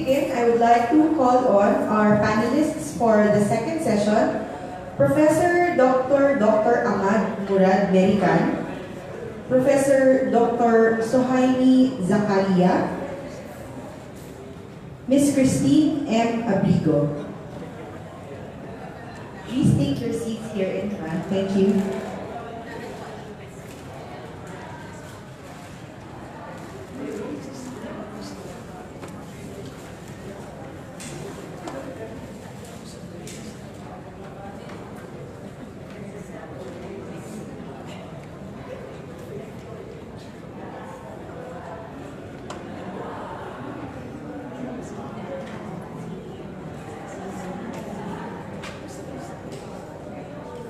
I would like to call on our panelists for the second session, Professor Dr. Ahmad Murad Merican, Professor Dr. Sohaimi Zakaria, Ms. Christine M. Abrigo. Please take your seats here in front. Thank you.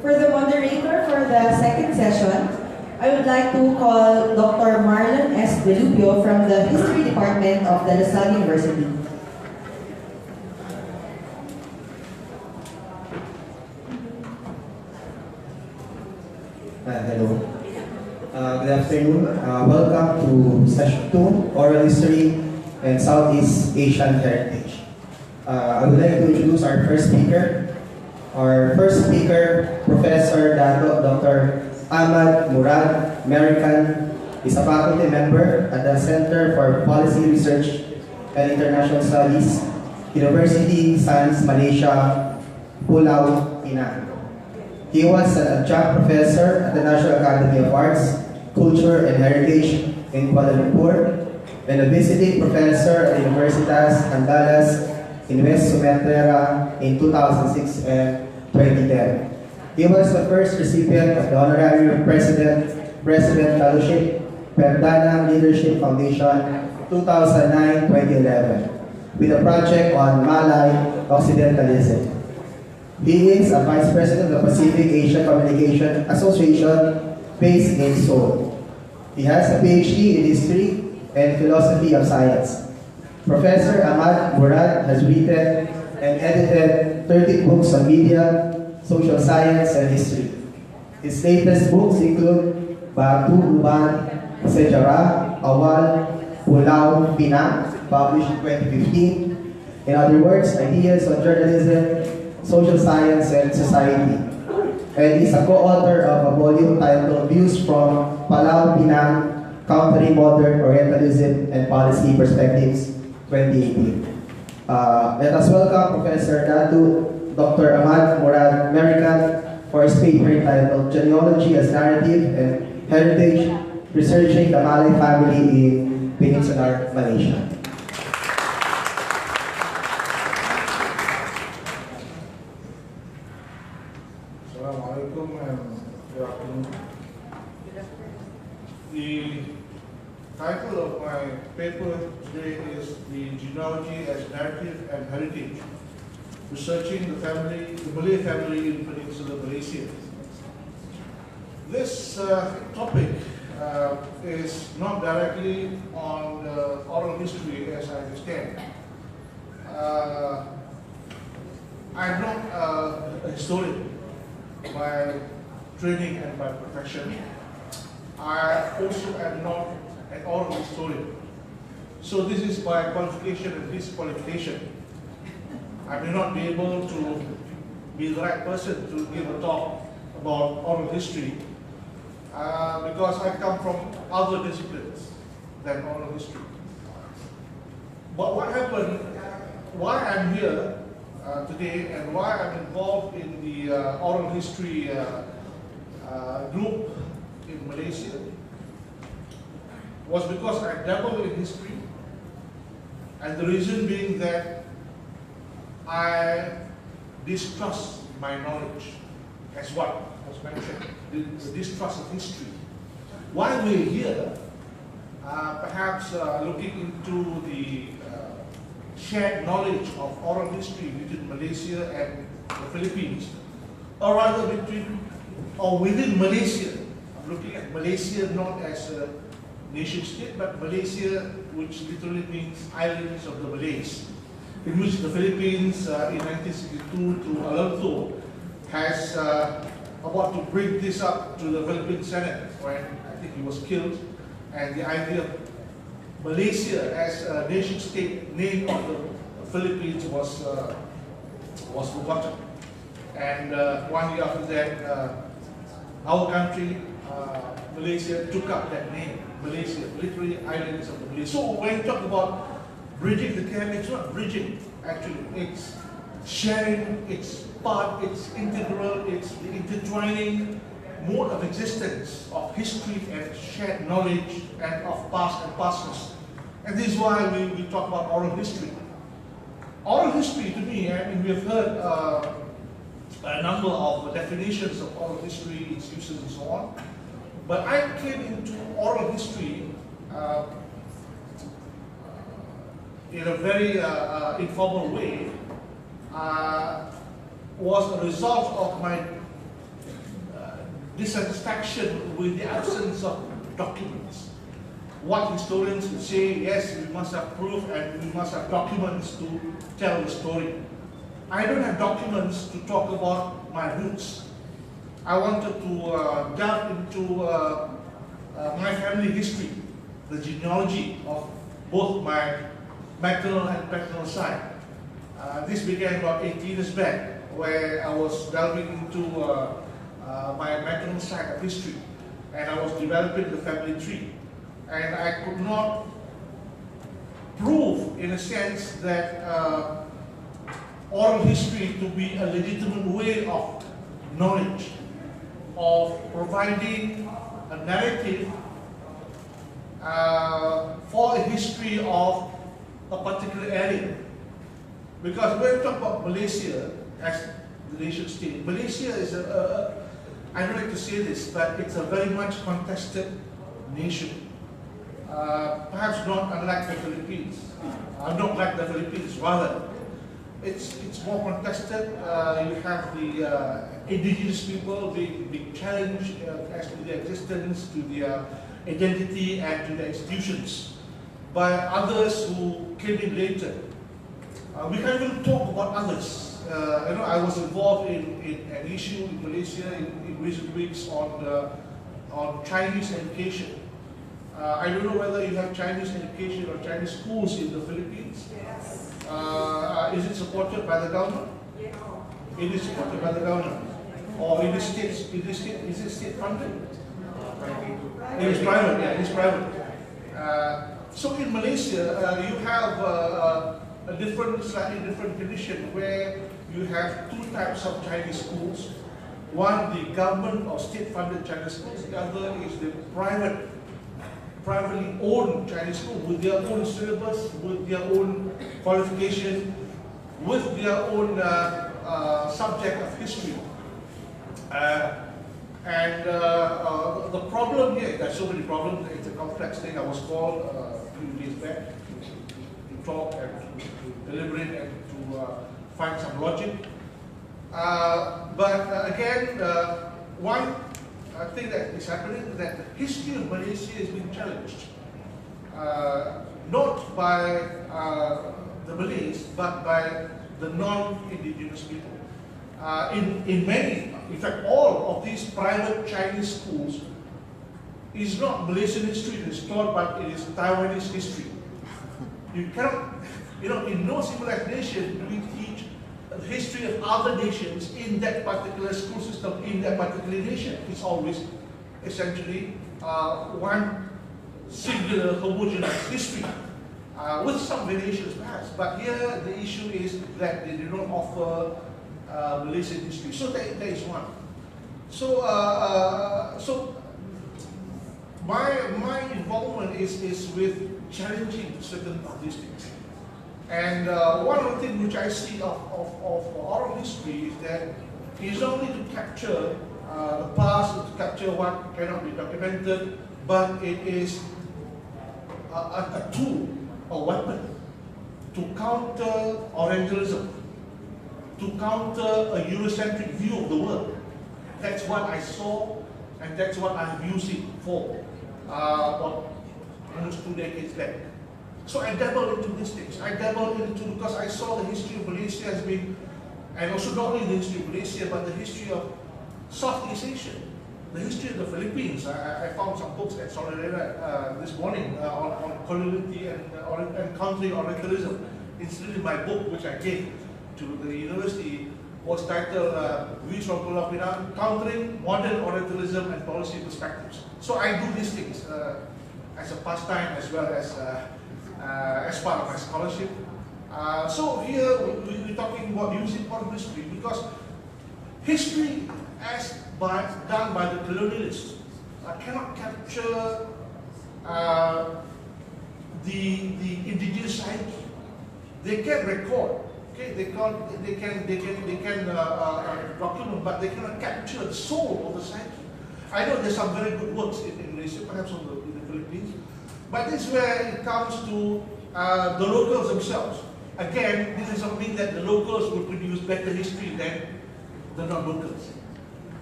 For the moderator for the second session, I would like to call Dr. Marlon S. Delupio from the History Department of the Salle University. Hello. Good afternoon. Welcome to Session 2, Oral History and Southeast Asian Heritage. I would like to introduce our first speaker. Our first speaker, Professor Dr. Ahmad Murad Merican, is a faculty member at the Center for Policy Research and International Studies, University Lisan, Malaysia, Pulau Pinang. He was an adjunct professor at the National Academy of Arts, Culture and Heritage in Kuala Lumpur, and a visiting professor at Universitas Andalas in West Sumatra in 2006 and 2010. He was the first recipient of the Honorary President Fellowship, Perdana Leadership Foundation, 2009-2011, with a project on Malay Occidentalism. He is a Vice President of the Pacific Asia Communication Association based in Seoul. He has a PhD in History and Philosophy of Science. Professor Ahmad Murad has written and edited 30 books on media, social science, and history. His latest books include Batu Uban, Sejarah, Awal, Pulau Pinang, published in 2015. In other words, Ideas on Journalism, Social Science, and Society. And he's a co-author of a volume titled Views from Palau Pinang, Countering Modern Orientalism and Policy Perspectives, 2018. Let us welcome Professor Dr. Ahmad Murad Merican for his paper entitled Genealogy as Narrative and Heritage, Researching the Malay Family in Peninsular Malaysia. Assalamualaikum and good afternoon. The title of my paper today is The Genealogy as Narrative and Heritage, Researching the Malay Family in Peninsular Malaysia. This topic is not directly on oral history as I understand. I'm not a historian by training and by profession. I also am not an oral historian. So this is by qualification and disqualification. I may not be able to be the right person to give a talk about oral history because I come from other disciplines than oral history. But what happened, why I'm here today and why I'm involved in the oral history group in Malaysia was because I dabble in history, and the reason being that I distrust my knowledge, as what was mentioned, the distrust of history. Why we're here, perhaps looking into the shared knowledge of oral history between Malaysia and the Philippines, or rather between or within Malaysia. I'm looking at Malaysia not as a nation state, but Malaysia, which literally means islands of the Malays, in which the Philippines in 1962 to Alonso has about to bring this up to the Philippine Senate when I think he was killed, and the idea of Malaysia as a nation state name of the Philippines was forgotten. And 1 year after that, our country, Malaysia, took up that name, Malaysia, literally islands of the Malaysia. So when you talk about bridging the gap, it's not bridging, actually. It's sharing, it's part, it's integral, it's the intertwining mode of existence, of history and shared knowledge and of past and pastness. And this is why we talk about oral history. Oral history, to me, I mean, we have heard a number of definitions of oral history, its uses and so on. But I came into oral history in a very informal way, was a result of my dissatisfaction with the absence of documents. What historians would say, yes, we must have proof and we must have documents to tell the story. I don't have documents to talk about my roots. I wanted to delve into my family history, the genealogy of both my maternal and paternal side. This began about 18 years back, where I was delving into my maternal side of history, and I was developing the family tree. And I could not prove, in a sense, that oral history to be a legitimate way of knowledge, of providing a narrative for a history of a particular area. Because when we talk about Malaysia as the nation state, Malaysia is I don't like to say this, but it's a very much contested nation. Perhaps not unlike the Philippines. Not like the Philippines, rather. It's more contested. You have the indigenous people being challenged as to their existence, to their identity, and to their institutions by others who came in later. We can't even talk about others. I was involved in an issue in Malaysia in recent weeks on Chinese education. I don't know whether you have Chinese education or Chinese schools in the Philippines. Yes. Is it supported by the government? Yes. It is supported by the government. Or is it state funded? It is private, yeah, it is private. So in Malaysia, you have a slightly different condition where you have two types of Chinese schools. One, the government or state-funded Chinese schools. The other is the privately owned Chinese school with their own syllabus, with their own qualification, with their own subject of history. The problem here, there's so many problems, it's a complex thing. I was called a few days back to talk and to deliberate and to find some logic. Again, one thing that is happening is that the history of Malaysia is being challenged. Not by the Malays, but by the non-indigenous people. In fact, all of these private Chinese schools is not Malaysian history it is taught, but it is Taiwanese history. You cannot, in no civilized nation do we teach the history of other nations in that particular school system, in that particular nation. It's always essentially one singular homogeneous history, with some variations perhaps. But here the issue is that they do not offer Malaysian history. So that is one. So my involvement is with challenging certain of these things. And one of the things which I see of oral history is that it is not only to capture the past, to capture what cannot be documented, but it is a tool, a weapon to counter Orientalism, to counter a Eurocentric view of the world. That's what I saw, and that's what I've used it for almost 2 decades back. So I dabbled into these things. Because I saw the history of Malaysia as being, and also not only the history of Malaysia, but the history of Southeast Asia the history of the Philippines. I found some books at Sejarah this morning on coloniality and country-orientalism. Incidentally, my book, which I gave to the university, was titled Views from Pulau Pinang, Countering Modern Orientalism and Policy Perspectives. So I do these things as a pastime as well as part of my scholarship. So here we're talking about using oral history because history as done by the colonialists cannot capture the indigenous psyche. They can record, okay? They can document, but they cannot capture the soul of the psyche. I know there's some very good works in Malaysia, perhaps in the Philippines, but this is where it comes to the locals themselves. Again, this is something that the locals will produce better history than the non-locals.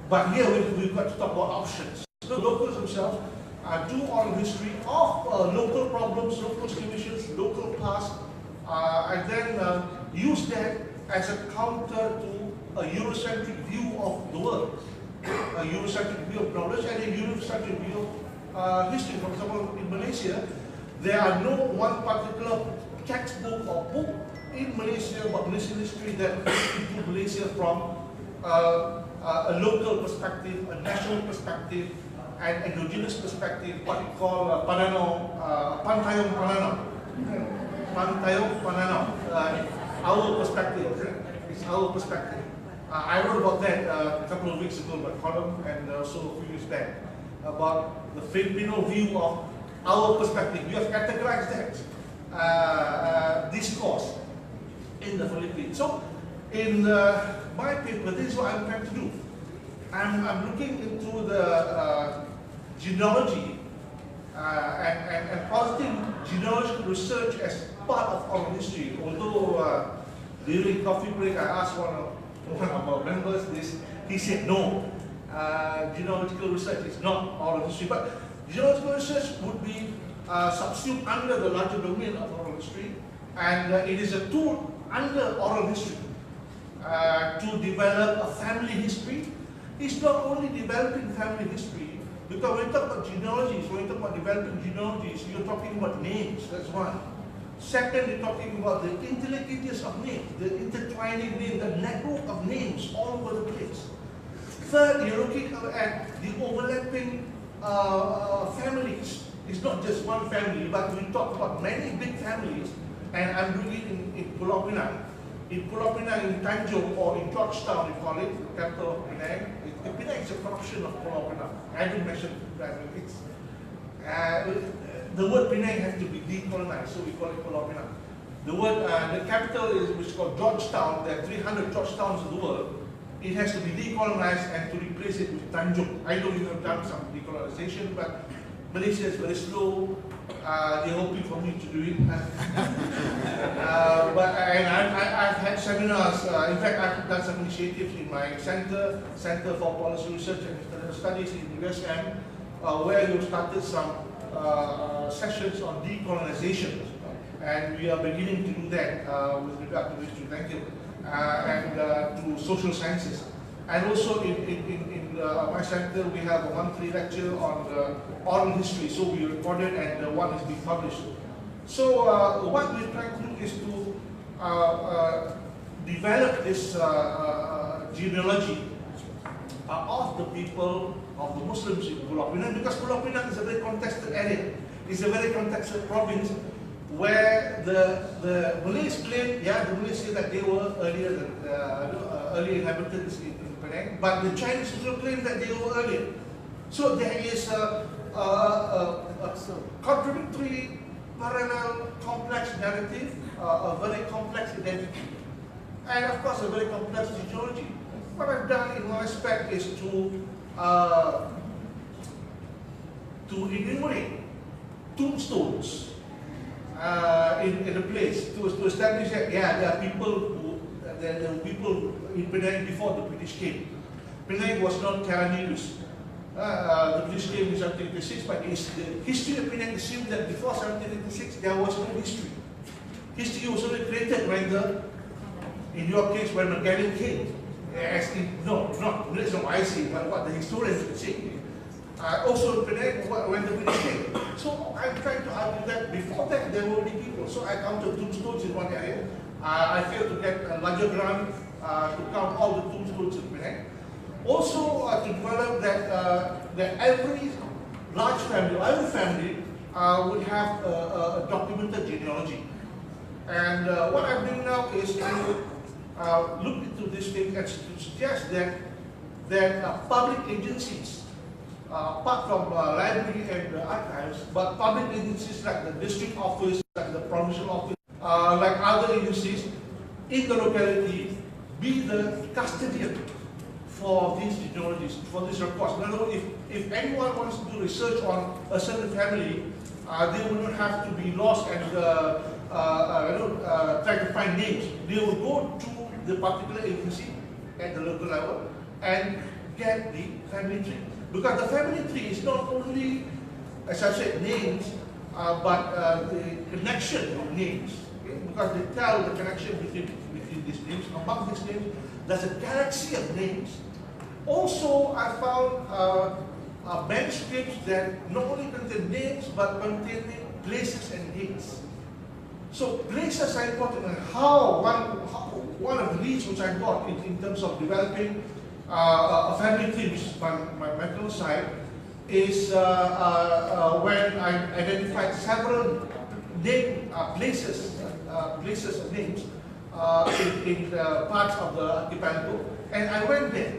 But here we've got to talk about options. The locals themselves do oral history of local problems, local situations, local past, and then use that as a counter to a Eurocentric view of the world, a Eurocentric view of knowledge, and a Eurocentric view of history. For example, in Malaysia, there are no one particular textbook or book in Malaysia about Malaysian history that into Malaysia from a local perspective, a national perspective, and indigenous perspective, what we call Pantayong Pananaw, our perspective. It's our perspective. I wrote about that a couple of weeks ago in my column, and also a few years back, about the Filipino view of our perspective. We have categorized that discourse in the Philippines. So, in my paper, this is what I'm trying to do. I'm looking into the genealogy and positive genealogical research as part of oral history. Although during coffee break, I asked one of our members this, he said no, genealogical research is not oral history. But genealogical research would be subsumed under the larger domain of oral history, and it is a tool under oral history to develop a family history. It's not only developing family history, because when you talk about genealogies, when you talk about developing genealogies, you're talking about names, that's one. Second, you're talking about the interlineages of names, the intertwining names, the network of names all over the place. Third, you're looking at the overlapping families. It's not just one family, but we talk about many big families, and I'm doing it in Pulau Pinang. In Pulau Pinang, in Tanjung, or in Georgetown, we call it, the capital of Penang. Penang is a corruption of Pulau Pinang. I didn't mention that. The word Penang has to be decolonized, so we call it Pulau Pinang. The word, the capital is, which is called Georgetown. There are 300 Georgetowns in the world. It has to be decolonized and to replace it with Tanjung. I know you have done some decolonization, but Malaysia is very slow. They're hoping for me to do it. I've had seminars. In fact, I've done some initiatives in my Center for Policy Research and International Studies in USM, where we started some sessions on decolonization. And we are beginning to do that with regard to history. Thank you. And to social sciences. And also in my center, we have a monthly lecture on oral history. So we recorded, and one is being published. So what we're trying to do is to develop this genealogy of the people, of the Muslims in Pulau Pinang, because Pulau Pinang is a very contested area. It's a very contested province where the Malays claim, the Malays say that they were earlier inhabitants in Penang, but the Chinese also claim that they were earlier. So there is a contradictory, parallel, complex narrative, a very complex identity, and of course a very complex genealogy. What I've done in one aspect is to enumerate tombstones in a place to establish that there are people in Penang before the British came. Penang was not terra nullius. The British came in 1786, but the history of Penang assumed that before 1786 there was no history. History was only created when in your case, when Magellan came. That's not what I say, but what the historians would say. Also, Penang, when the British came. So I'm trying to argue that before that there were many people. So I counted tombstones in one area. I failed to get a larger grant to count all the tombstones in Penang. Also, to develop that every large family, every family would have a documented genealogy. And what I'm doing now is to look into this thing and to suggest that public agencies, apart from library and archives, but public agencies like the district office, like the provincial office, like other agencies in the locality, be the custodian for these genealogies, for these records. In other words, if anyone wants to do research on a certain family, they will not have to be lost and try to find names. They will go to the particular agency at the local level and get the family tree. Because the family tree is not only, as I said, names, but the connection of names. Okay? Because they tell the connection between these names. Among these names, there's a galaxy of names. Also, I found manuscripts that not only contain names, but contain places and dates. So places are important, and one of the leads which I got in terms of developing a family tree, which is my mental side, is when I identified several places of names in parts of the archipelago, and I went there.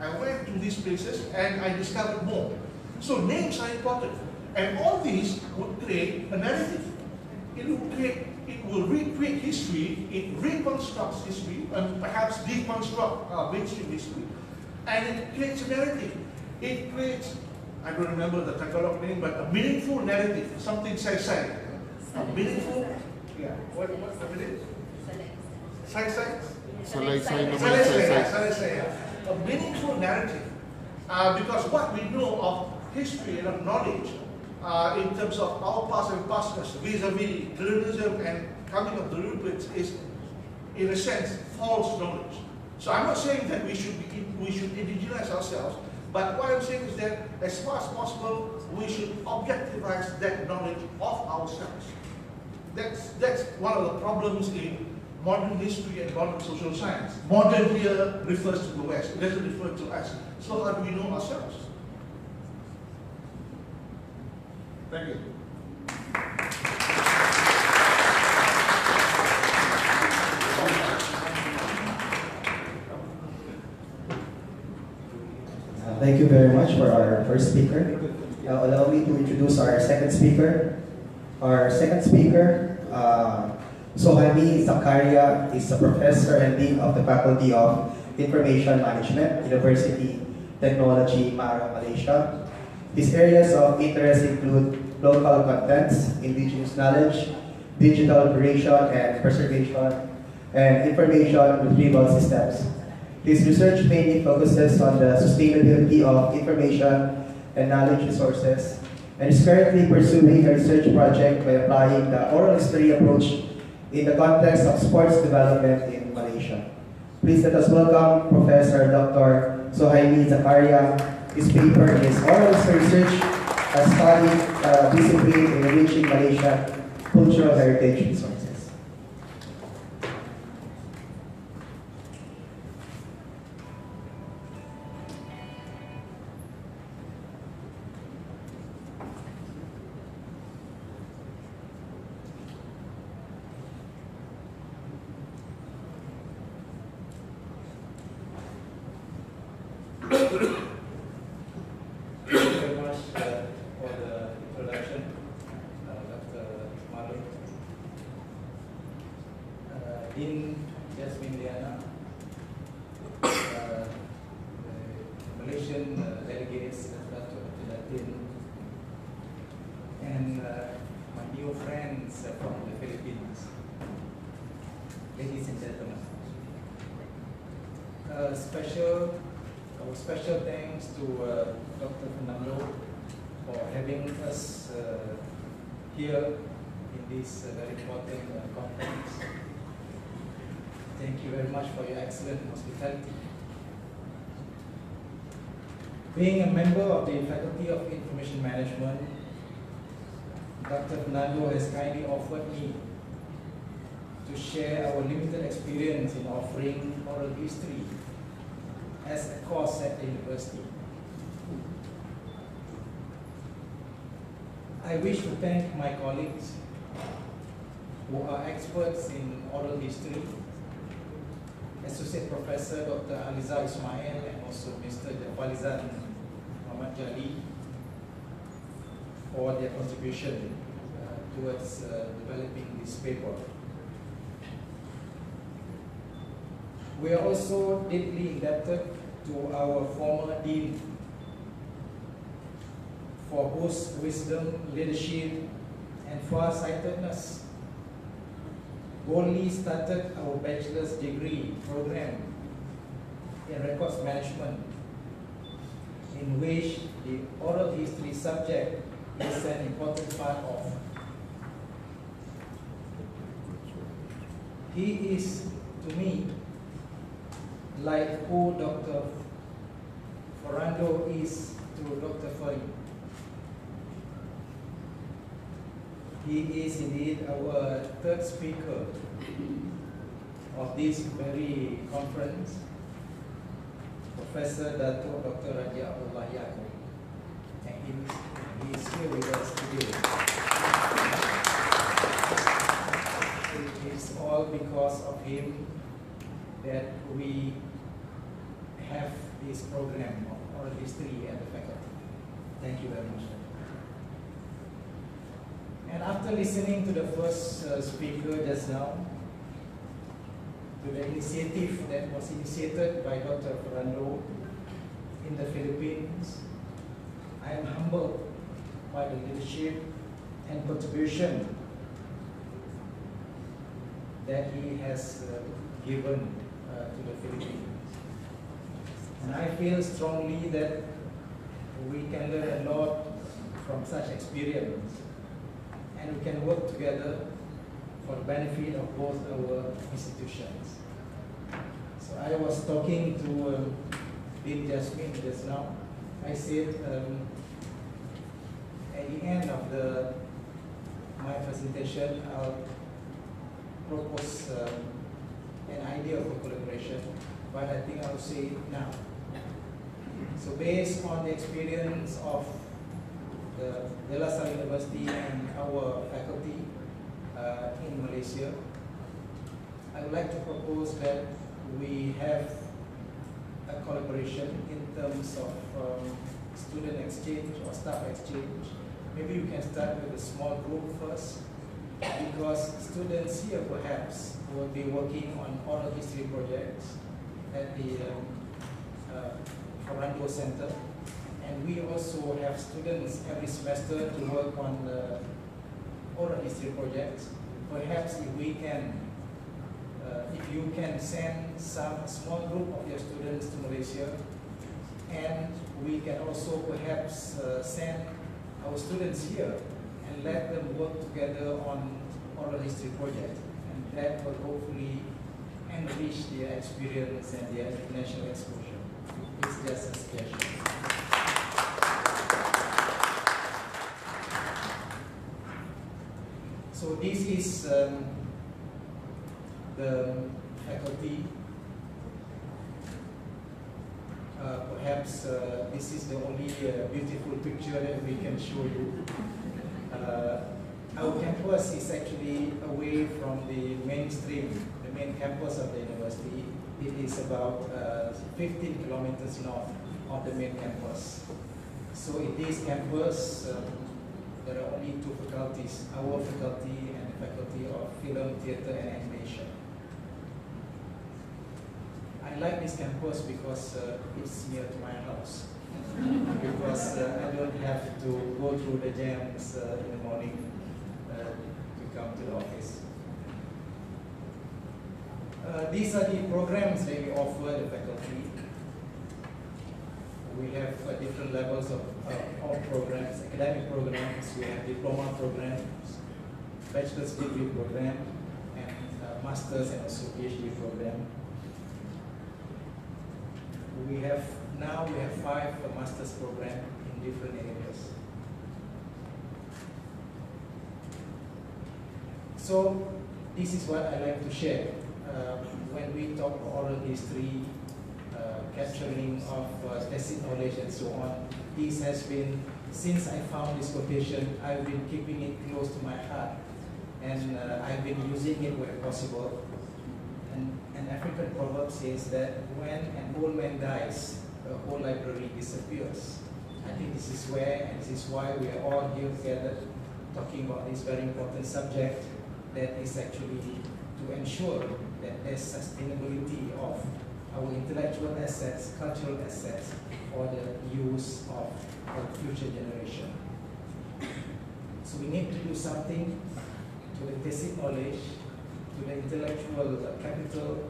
I went to these places and I discovered more. So names are important, and all these would create a narrative. It will recreate history, it reconstructs history, and perhaps deconstruct mainstream history, and it creates a narrative. It creates, I don't remember the Tagalog name, but a meaningful narrative, something say. A meaningful, yeah, what it is? Say. A meaningful narrative. Because what we know of history and of knowledge in terms of our past and pastors vis-a-vis colonialism and coming of the Europeans is, in a sense, false knowledge. So I'm not saying that we should indigenize ourselves, but what I'm saying is that as far as possible, we should objectivize that knowledge of ourselves. That's one of the problems in modern history and modern social science. Modern here refers to the West, it doesn't refer to us. So how do we know ourselves? Thank you. Thank you very much for our first speaker. Now allow me to introduce our second speaker. Our second speaker, Sohani Zakaria, is a professor and dean of the Faculty of Information Management, University Technology, Malaysia. His areas of interest include local contents, indigenous knowledge, digital operation and preservation, and information retrieval systems. His research mainly focuses on the sustainability of information and knowledge resources, and is currently pursuing a research project by applying the oral history approach in the context of sports development in Malaysia. Please let us welcome Professor Dr. Sohaini Zakaria. His paper in his oral history research has studied discipline in enriching Malaysian cultural heritage resources. And my new friends from the Philippines, ladies and gentlemen. Special thanks to Dr. Fernando for having us here in this very important conference. Thank you very much for your excellent hospitality. Being a member of the Faculty of Information Management, Dr. Fernando has kindly offered me to share our limited experience in offering oral history as a course at the university. I wish to thank my colleagues who are experts in oral history, Associate Professor Dr. Aliza Ismail and also Mr. Lisan for their contribution towards developing this paper. We are also deeply indebted to our former Dean for whose wisdom, leadership, and far-sightedness boldly started our bachelor's degree program in records management, in which the oral history subject is an important part of. He is, to me, like who Dr. Fernando is to Dr. Ferry. He is indeed our third speaker of this very conference, Professor Dato Dr. Raja Abdullah Yaakob, and he is here with us today. It is all because of him that we have this program of oral history at the faculty. Thank you very much. And after listening to the first speaker just now, to the initiative that was initiated by Dr. Fernando in the Philippines, I am humbled by the leadership and contribution that he has given to the Philippines. And I feel strongly that we can learn a lot from such experience, and we can work together for the benefit of both our institutions. So I was talking to Dean Jasmine just now. I said at the end of my presentation, I'll propose an idea of a collaboration, but I think I'll say it now. So based on the experience of the Salle University and our faculty in Malaysia, I would like to propose that we have a collaboration in terms of student exchange or staff exchange. Maybe you can start with a small group first, because students here perhaps will be working on oral history projects at the Fernando Center. And we also have students every semester to work on oral history projects. Perhaps if we can, if you can send a small group of your students to Malaysia, and we can also perhaps send our students here and let them work together on oral history project, and that will hopefully enrich their experience and their international exposure. It's just a suggestion. So this is the faculty. Perhaps this is the only beautiful picture that we can show you. Our campus is actually away from the mainstream, the main campus of the university. It is about 15 kilometers north of the main campus. So in this campus, there are only two faculties, our faculty and the faculty of film, theater, and animation. I like this campus because it's near to my house. Because I don't have to go through the jams in the morning to come to the office. These are the programs that we offer the faculty. We have different levels of programs, academic programs, we have diploma programs, bachelor's degree program, and master's and also PhD program. we have 5 master's program in different areas. So this is what I like to share. When we talk oral history, capturing of tacit knowledge and so on, this has been, since I found this quotation, I've been keeping it close to my heart, and I've been using it where possible. And an African proverb says that when an old man dies, the whole library disappears. I think this is where, and this is why we are all here together talking about this very important subject, that is actually to ensure that there's sustainability of our intellectual assets, cultural assets, for the use of our future generation. So we need to do something to the basic knowledge, to the intellectual capital,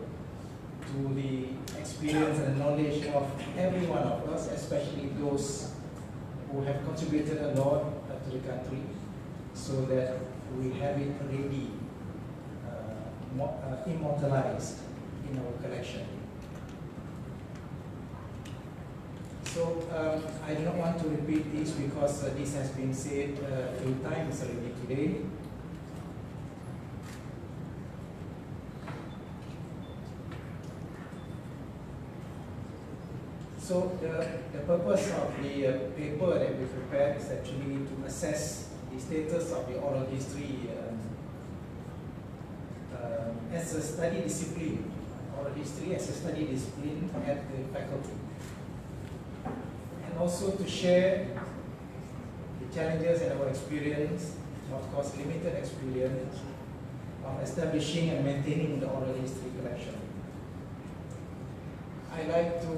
to the experience and knowledge of every one of us, especially those who have contributed a lot to the country, so that we have it ready, immortalized in our collection. So I do not want to repeat this because this has been said a few times already today. So the purpose of the paper that we prepared is actually to assess the status of the oral history as a study discipline, oral history as a study discipline at the faculty. And also to share the challenges and our experience, of course limited experience, of establishing and maintaining the oral history collection. I like to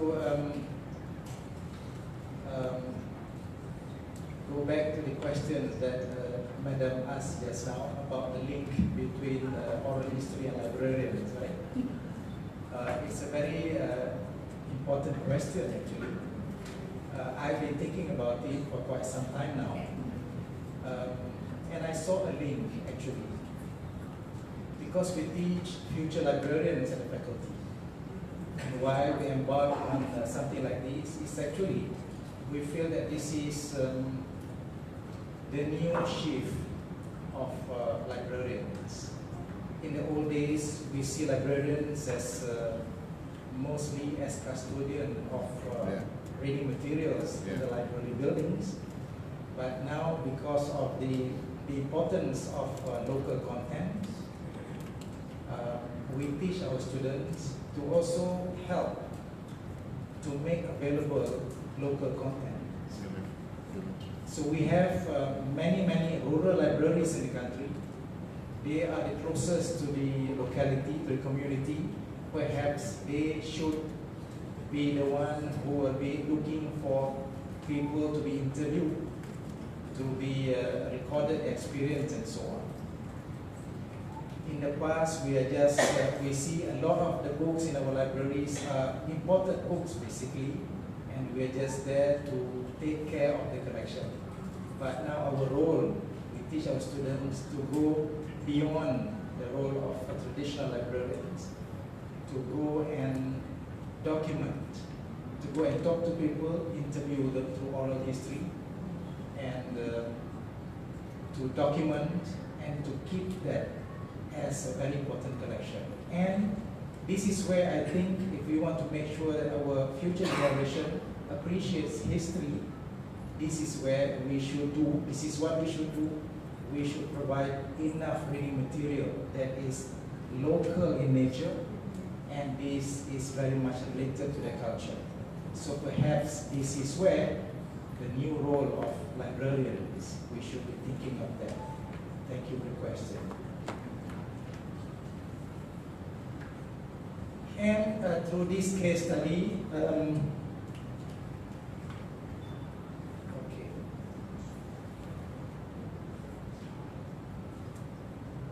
go back to the questions that Madam asked just now about the link between oral history and librarians, right? It's a very important question actually. I've been thinking about it for quite some time now. And I saw a link actually. Because we teach future librarians at the faculty. And why we embark on something like this is actually, we feel that this is the new shift of librarians. In the old days, we see librarians as mostly as custodian of reading materials in the library buildings. But now, because of the importance of local content, we teach our students to also help to make available local content. So we have many rural libraries in the country. They are the closest to the locality, to the community. Perhaps they should be the one who will be looking for people to be interviewed, to be recorded experience and so on. In the past, we are just, we see a lot of the books in our libraries are imported books basically, and we are just there to take care of the collection. But now our role, we teach our students to go beyond the role of traditional librarians, to go and document, to go and talk to people, interview them through oral history, and to document and to keep that as a very important collection. And this is where I think if we want to make sure that our future generation appreciates history, this is where we should do, this is what we should do. We should provide enough reading material that is local in nature, and this is very much related to the culture. So perhaps this is where the new role of librarians, we should be thinking of that. Thank you for the question. And through this case study, okay.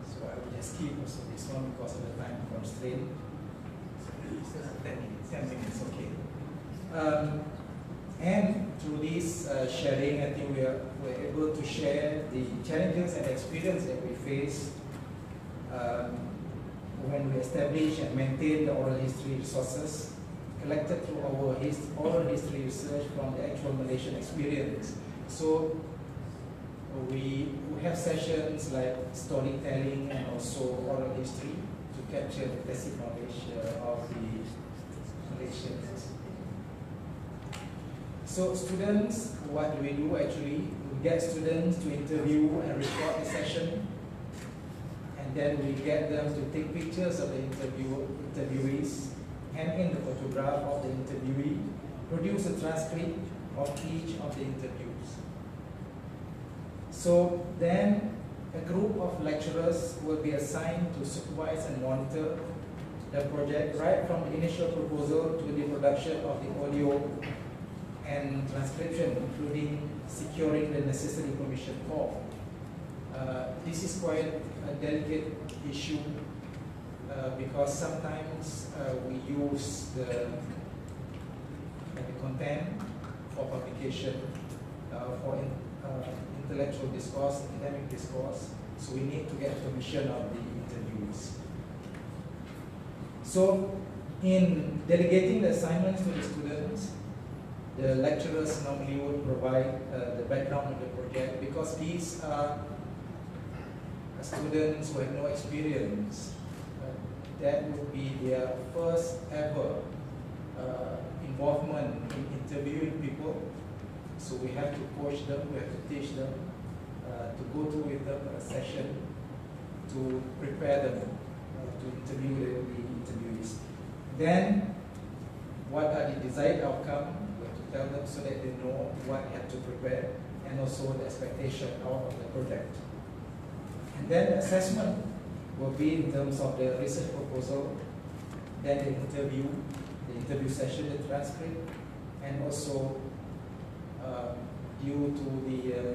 So I will just keep also this one because of the time constraint. 10 minutes, okay. And through this sharing, I think we're able to share the challenges and experience that we face when we establish and maintain the oral history resources collected through our oral history research from the actual Malaysian experience. So we have sessions like storytelling and also oral history to capture the basic knowledge of the Malaysians. So students, what do we do actually? We get students to interview and record the session, and then we get them to take pictures of the interviewees, hand in the photograph of the interviewee, produce a transcript of each of the interviews. So then a group of lecturers will be assigned to supervise and monitor the project right from the initial proposal to the production of the audio and transcription, including securing the necessary permission form. This is quite a delicate issue because sometimes we use the content for publication, for intellectual discourse, academic discourse, so we need to get permission of the interviewees. So in delegating the assignments to the students, the lecturers normally would provide the background of the project, because these are students who have no experience. That would be their first ever involvement in interviewing people. So we have to coach them, we have to teach them, to go through with them a session to prepare them to interview the interviewees. Then, what are the desired outcome? We have to tell them so that they know what they have to prepare, and also the expectation out of the project. And then the assessment will be in terms of the research proposal, then the interview session, the transcript, and also due to the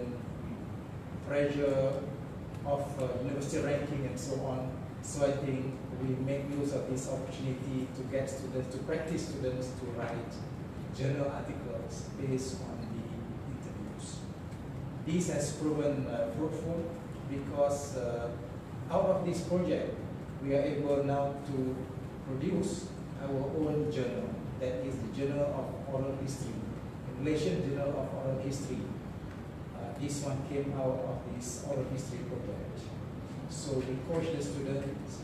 pressure of university ranking and so on. So I think we make use of this opportunity to get students, to practice students to write journal articles based on the interviews. This has proven fruitful because out of this project, we are able now to produce our own journal, that is the Journal of Oral History, the Malaysian Journal of Oral History. This one came out of this oral history project. So we coach the students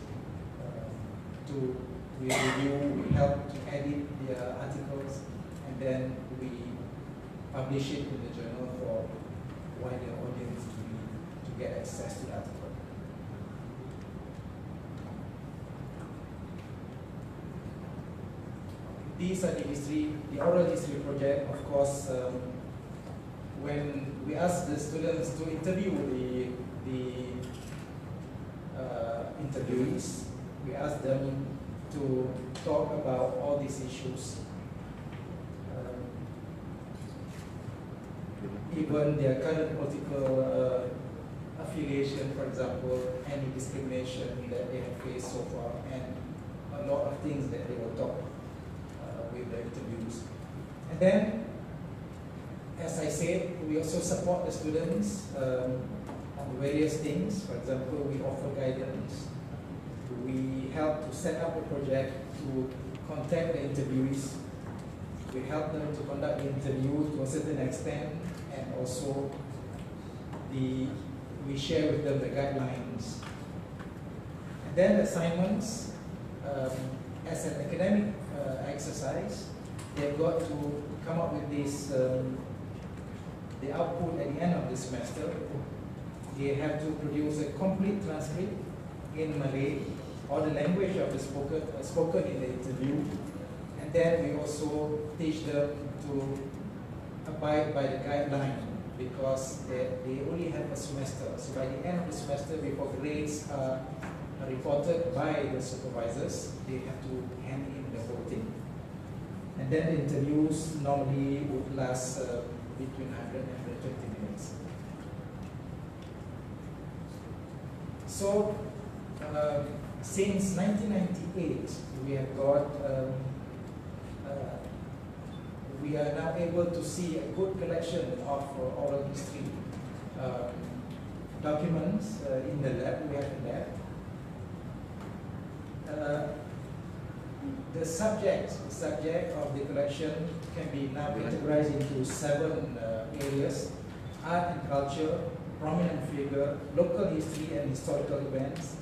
to review, we help to edit their articles, and then we publish it in the journal for wider audience to get access to the article. These are the oral history project. Of course, when we ask the students to interview the interviewees, we ask them to talk about all these issues, even their current political affiliation, for example, any discrimination that they have faced so far, and a lot of things that they will talk with the interviews. And then, as I said, we also support the students on various things. For example, we offer guidance. We help to set up a project to contact the interviewees. We help them to conduct the interview to a certain extent, and also we share with them the guidelines. And then the assignments, as an academic exercise, they've got to come up with this, the output at the end of the semester. They have to produce a complete transcript in Malay, or the language of the spoken in the interview. And then we also teach them to abide by the guideline, because they only have a semester. So by the end of the semester, before grades are reported by the supervisors, they have to hand in the whole thing. And then the interviews normally would last between 100 and 120 minutes. So, since 1998, we have got, we are now able to see a good collection of oral history documents in the lab. We have a lab. the subject of the collection can be now categorized into 7 areas: art and culture, prominent figure, local history and historical events,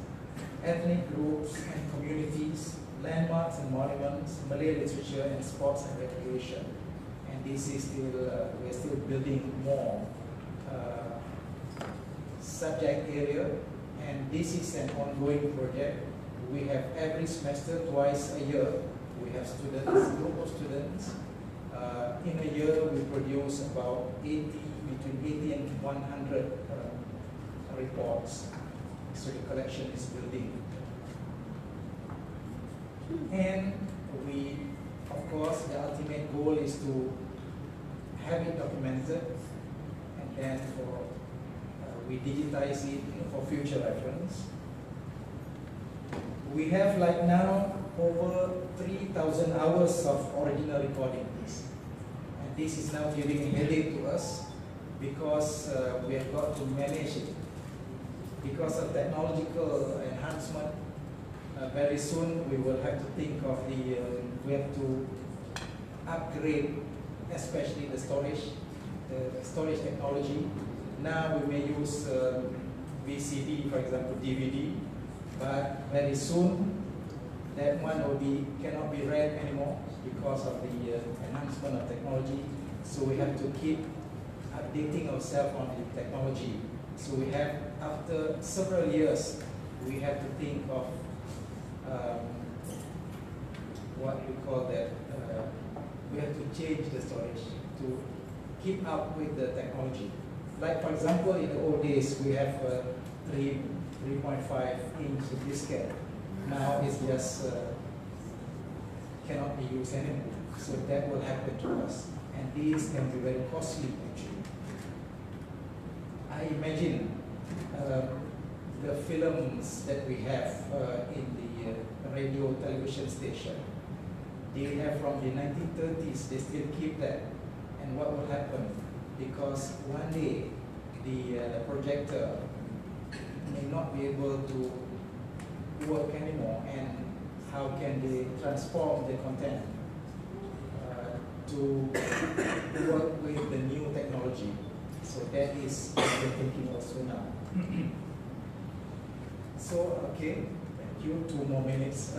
ethnic groups and communities, landmarks and monuments, Malay literature, and sports and recreation. And this is still, we're still building more subject area, and this is an ongoing project. We have every semester, twice a year, we have students, group of students. In a year, we produce about between 80 and 100 reports. So the collection is building. And we, of course, the ultimate goal is to have it documented, and then we digitize it for future reference. We have like now over 3,000 hours of original recordings, and this is now giving a headache to us because we have got to manage it. Because of technological enhancement, very soon we will have to think of we have to upgrade, especially the storage technology. Now we may use VCD, for example, DVD, but very soon that one cannot be read anymore because of the enhancement of technology. So we have to keep updating ourselves on the technology. So we have, after several years, we have to think of what we call that, we have to change the storage to keep up with the technology. Like for example, in the old days, we have 3.5-inch diskette. Now it's just cannot be used anymore. So that will happen to us. And these can be very costly actually. I imagine the films that we have in the radio television station. They have from the 1930s, they still keep that. And what will happen? Because one day the projector may not be able to work anymore, and how can they transform the content to work with the new technology? So that is what we're thinking also now. So, okay, thank you. 2 more minutes.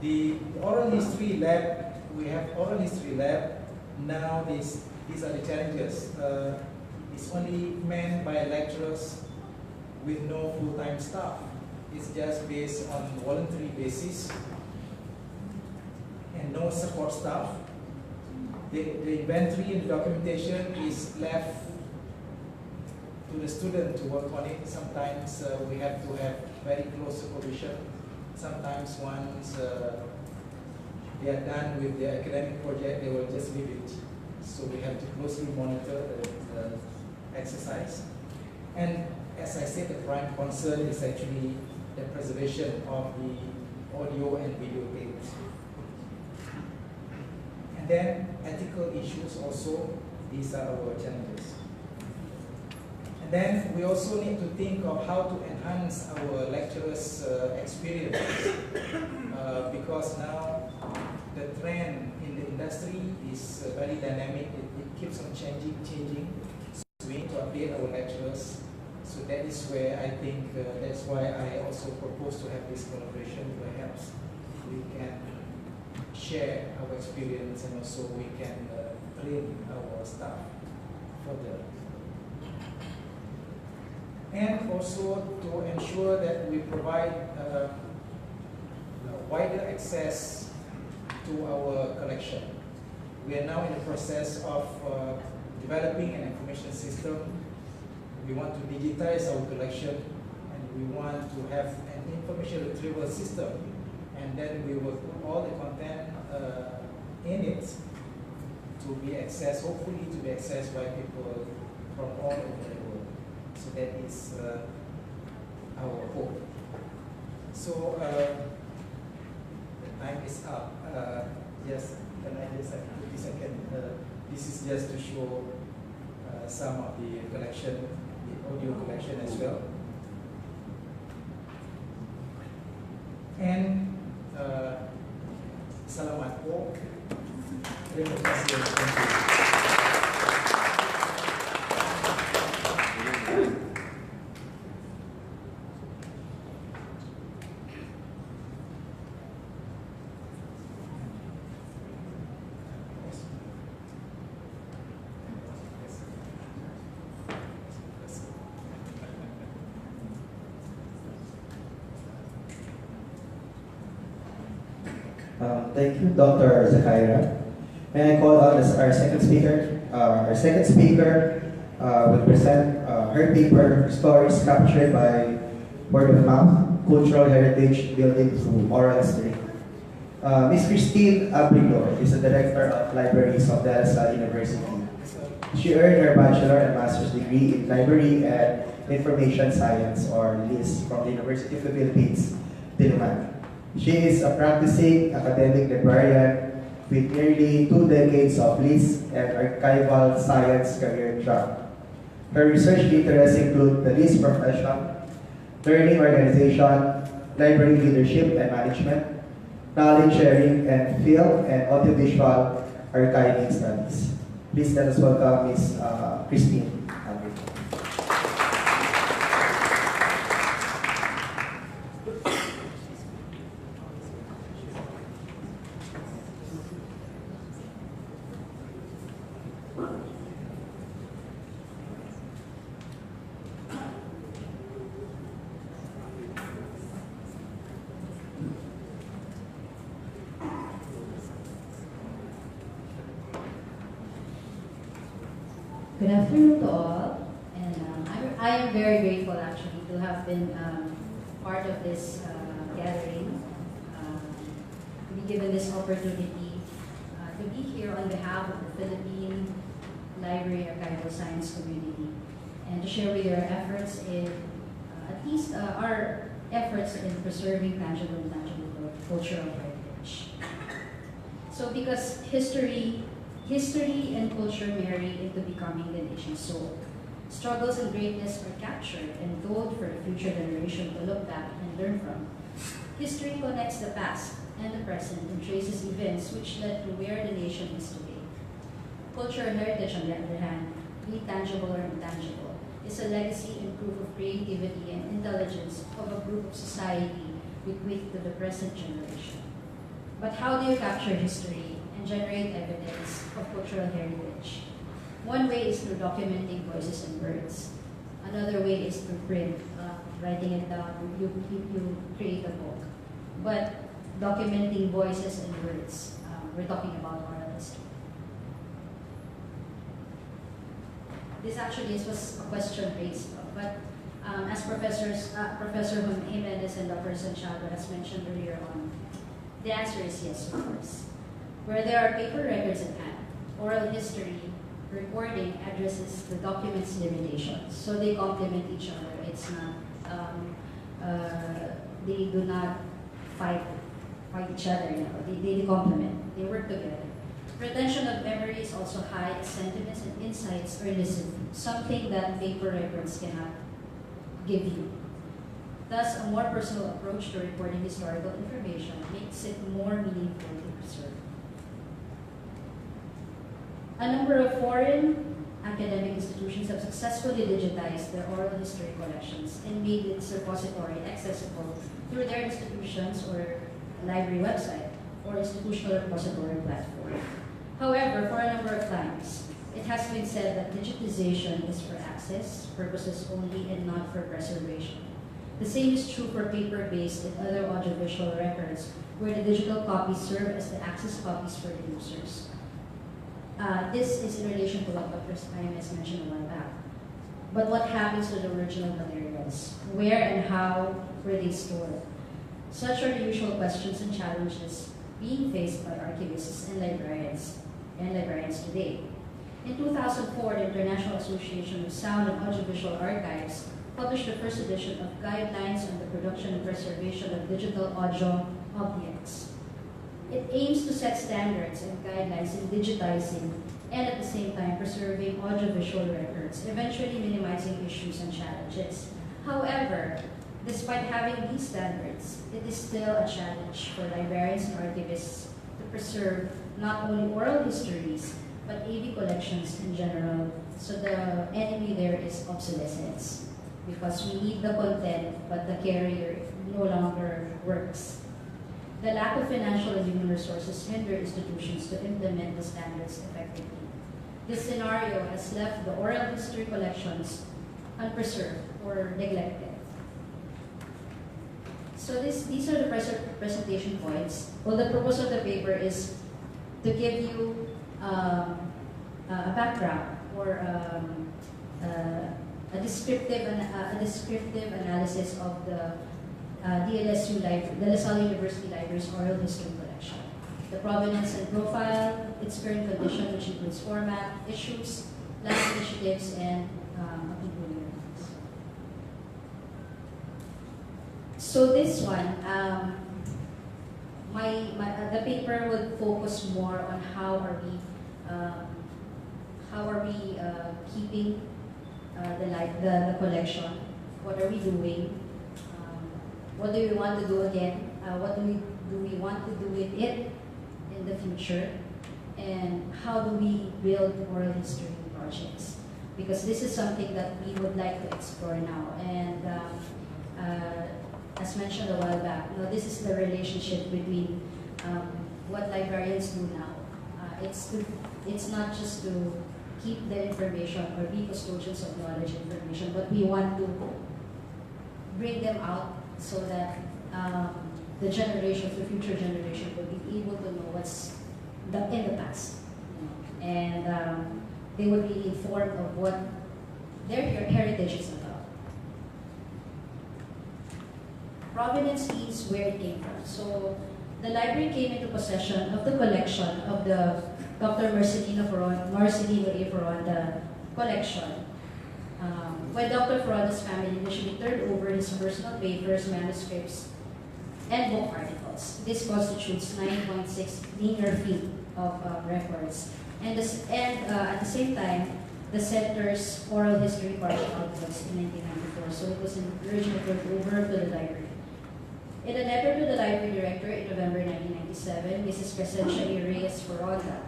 The oral history lab, we have oral history lab. Now these are the challenges. It's only manned by lecturers with no full-time staff. It's just based on voluntary basis and no support staff. The inventory and the documentation is left to the student to work on it. Sometimes we have to have very close supervision. Sometimes once they are done with their academic project, they will just leave it. So we have to closely monitor the exercise. And as I said, the prime concern is actually the preservation of the audio and video tapes. And then ethical issues also, these are our challenges. And then we also need to think of how to enhance our lecturers' experience because now the trend in the industry is very dynamic. It keeps on changing. So we need to update our lecturers. So that is where I think that's why I also propose to have this collaboration. Perhaps we can share our experience and also we can train our staff further. And also to ensure that we provide wider access to our collection. We are now in the process of developing an information system. We want to digitize our collection, and we want to have an information retrieval system, and then we will put all the content in it to be accessed, hopefully to be accessed by people from all over the world. So that is our hope. So the time is up. Yes, can I just have 50 seconds? This is just to show some of the collection, the audio collection as well. And po. Terima kasih. Thank you. Thank you, Dr. Zakaira. May I call on our second speaker? Our second speaker will present her paper, Stories Captured by Word of Mouth, Cultural Heritage Building Through Oral History. Ms. Christine Abrigor is the Director of Libraries of the Salle University. She earned her bachelor and master's degree in Library and Information Science, or LIS, from the University of the Philippines, Dulowtard. She is a practicing academic librarian with nearly 2 decades of LIS and archival science career track. Her research interests include the LIS profession, learning organization, library leadership and management, knowledge sharing, and film and audiovisual archiving studies. Please let us welcome Ms. Christine. Good afternoon to all, and I am very grateful actually to have been part of this gathering, to be given this opportunity to be here on behalf of the Philippine Library Archival Science community, and to share with your efforts in, at least our efforts in preserving tangible and intangible cultural heritage. So because history and culture marry into becoming the nation's soul. Struggles and greatness are captured and told for the future generation to look back and learn from. History connects the past and the present and traces events which led to where the nation is today. Culture and heritage, on the other hand, be it tangible or intangible, is a legacy and proof of creativity and intelligence of a group of society bequeathed to the present generation. But how do you capture history and generate evidence of cultural heritage? One way is through documenting voices and words. Another way is through print, writing it down, you create a book. But documenting voices and words, we're talking about oral history. This actually was a question raised, but as Professor Jimenez and Dr. Santiago has mentioned earlier on, the answer is yes, of course. Where there are paper records at hand, oral history recording addresses the document's limitations. So they complement each other. It's not, they do not fight each other, you know. They complement, they work together. Retention of memory is also high as sentiments and insights are listened to, something that paper records cannot give you. Thus, a more personal approach to recording historical information makes it more meaningful to preserve. A number of foreign academic institutions have successfully digitized their oral history collections and made its repository accessible through their institutions or library website or institutional repository platform. However, for a number of times, it has been said that digitization is for access purposes only and not for preservation. The same is true for paper-based and other audiovisual records, where the digital copies serve as the access copies for the users. This is in relation to what Dr. Jimenez mentioned a while back. But what happens to the original materials? Where and how were they stored? Such are the usual questions and challenges being faced by archivists and librarians today. In 2004, the International Association of Sound and Audiovisual Archives published the first edition of Guidelines on the Production and Preservation of Digital Audio Objects. It aims to set standards and guidelines in digitizing and at the same time preserving audiovisual records, eventually minimizing issues and challenges. However, despite having these standards, it is still a challenge for librarians and archivists to preserve not only oral histories, but AV collections in general. So the enemy there is obsolescence, because we need the content, but the carrier no longer works. The lack of financial and human resources hinder institutions to implement the standards effectively. This scenario has left the oral history collections unpreserved or neglected. So these are the presentation points. Well, the purpose of the paper is to give you a background or a descriptive analysis of the DLSU Library, the Salle University Library's oral history collection. The provenance and profile, its current condition, which includes format, issues, last initiatives, and concluding remarks. So this one, the paper will focus more on how are we keeping the collection, what are we doing, what do we want to do again, what do we want to do with it in the future, and how do we build oral history projects, because this is something that we would like to explore now. And as mentioned a while back, this is the relationship between what librarians do now. It's not just to keep the information or be custodians of knowledge information, but we want to bring them out so that the future generation will be able to know what's in the past, and they will be informed of what their heritage is about. Provenance means where it came from. So the library came into possession of the collection of the Dr. Marcelino A. Foronda collection when Dr. Foronda's family initially turned over his personal papers, manuscripts, and book articles. This constitutes 9.6 linear feet of records. And at the same time, the Center's oral history project outputs in 1994. So it was originally turned over to the library. In a letter to the library director in November 1997, Mrs. Crescencia A. Reyes Foronda,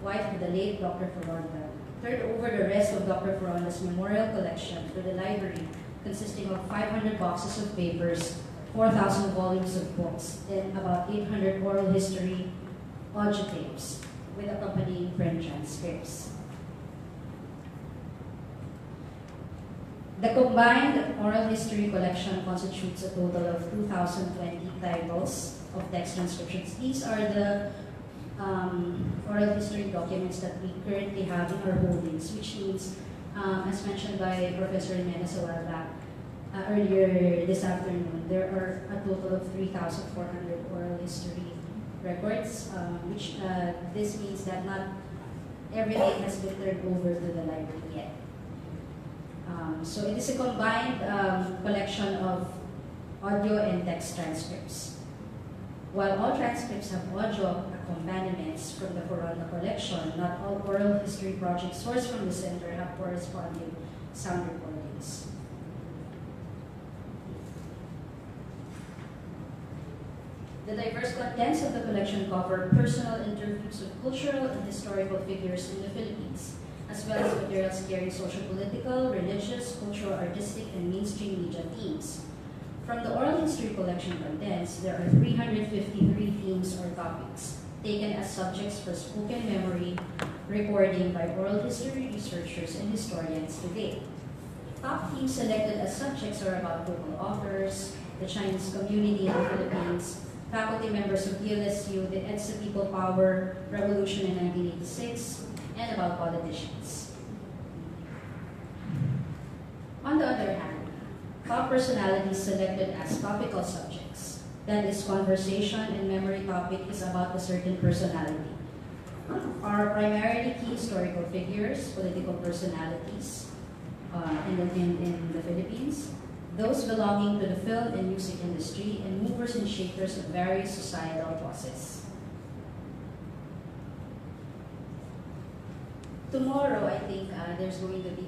wife of the late Dr. Foronda, turned over the rest of Dr. Foronda's memorial collection to the library, consisting of 500 boxes of papers, 4,000 volumes of books, and about 800 oral history audio tapes with accompanying print transcripts. The combined oral history collection constitutes a total of 2,020 titles of text transcriptions. These are the oral history documents that we currently have in our holdings, which means, as mentioned by Professor Jimenez a while back, earlier this afternoon, there are a total of 3,400 oral history records, which this means that not everything has been turned over to the library yet. So it is a combined collection of audio and text transcripts. While all transcripts have audio accompaniments from the Foronda collection, not all oral history projects sourced from the center have corresponding sound recordings. The diverse contents of the collection cover personal interviews of cultural and historical figures in the Philippines, as well as materials carrying social, political, religious, cultural, artistic, and mainstream media themes. From the oral history collection contents, there are 353 themes or topics taken as subjects for spoken memory recording by oral history researchers and historians to date. Top themes selected as subjects are about local authors, the Chinese community in the Philippines, faculty members of DLSU, the EDSA People Power Revolution in 1986, and about politicians. On the other hand, top personalities selected as topical subjects, that is, conversation and memory topic is about a certain personality, are primarily key historical figures, political personalities in the Philippines, those belonging to the film and music industry, and movers and shakers of various societal causes. Tomorrow, I think there's going to be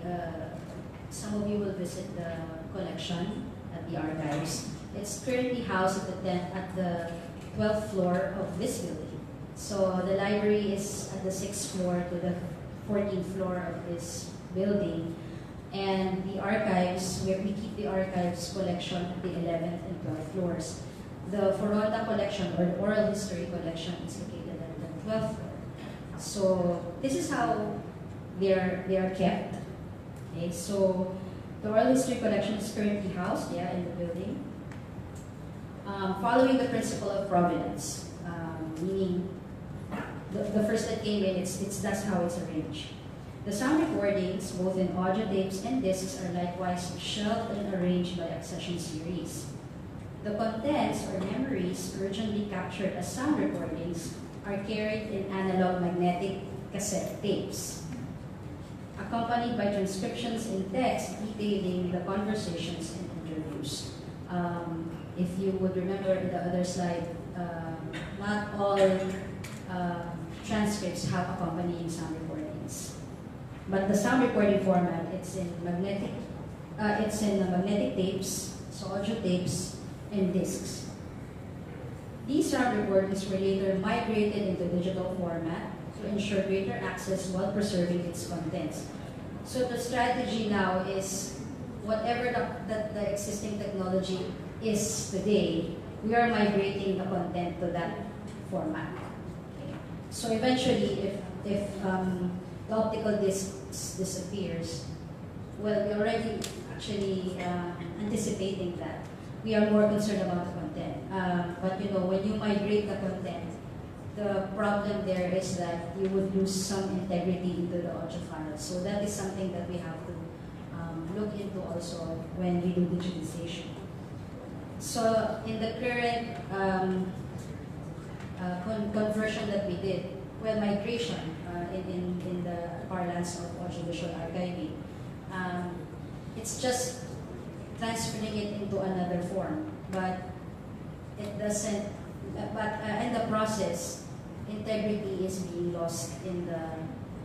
some of you will visit the collection at the archives. It's currently housed at the 12th floor of this building. So the library is at the 6th floor to the 14th floor of this building. And the archives, where we keep the archives collection at the 11th and 12th floors. The Foronda collection, or the oral history collection, is located at the 12th floor. So this is how they are kept. Okay, so the oral history collection is currently housed, in the building, following the principle of provenance, meaning the first that came in, that's how it's arranged. The sound recordings, both in audio tapes and discs, are likewise shelved and arranged by accession series. The contents or memories originally captured as sound recordings are carried in analog magnetic cassette tapes, accompanied by transcriptions in text detailing the conversations and interviews. If you would remember in the other slide, not all transcripts have accompanying sound recordings. But the sound recording format, it's in magnetic tapes, so audio tapes, and discs. These sound recordings were later migrated into digital format to ensure greater access while preserving its contents. So the strategy now is whatever the existing technology is today, we are migrating the content to that format. Okay. So eventually, if the optical discs disappears, well, we're already actually anticipating that. We are more concerned about the content. But when you migrate the content, the problem there is that you would lose some integrity into the audio files. So that is something that we have to look into also when we do digitization. So in the current conversion that we did, migration in the parlance of audiovisual archiving, it's just transferring it into another form, but it doesn't. But in the process, integrity is being lost in the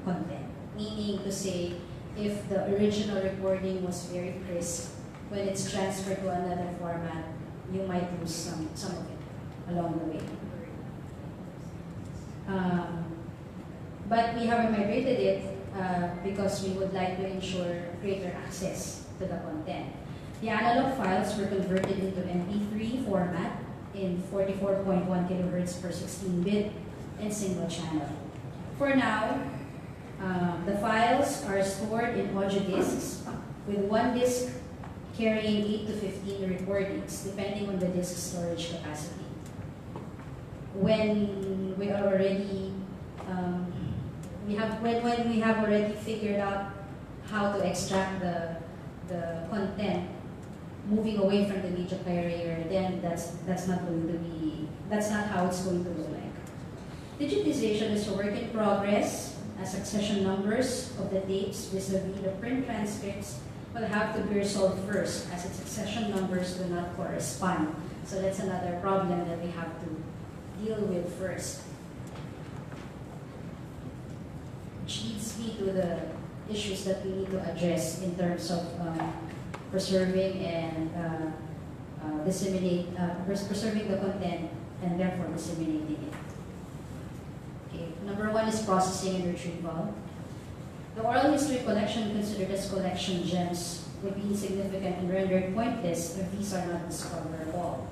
content. Meaning to say, if the original recording was very crisp, when it's transferred to another format, you might lose some of it along the way. But we have migrated it because we would like to ensure greater access to the content. The analog files were converted into MP3 format in 44.1 kilohertz per 16-bit and single channel. For now, the files are stored in audio discs, with one disc carrying 8 to 15 recordings, depending on the disk storage capacity. When we are already, when we have already figured out how to extract the content, moving away from the media carrier, then that's not how it's going to look like. Digitization is a work in progress, as accession numbers of the tapes vis-a-vis the print transcripts will have to be resolved first, as its accession numbers do not correspond. So that's another problem that we have to deal with first. Which leads me to the issues that we need to address in terms of preserving and preserving the content and therefore disseminating it. Okay. Number one is processing and retrieval. The oral history collection considered as collection gems would be insignificant and rendered pointless if these are not discoverable.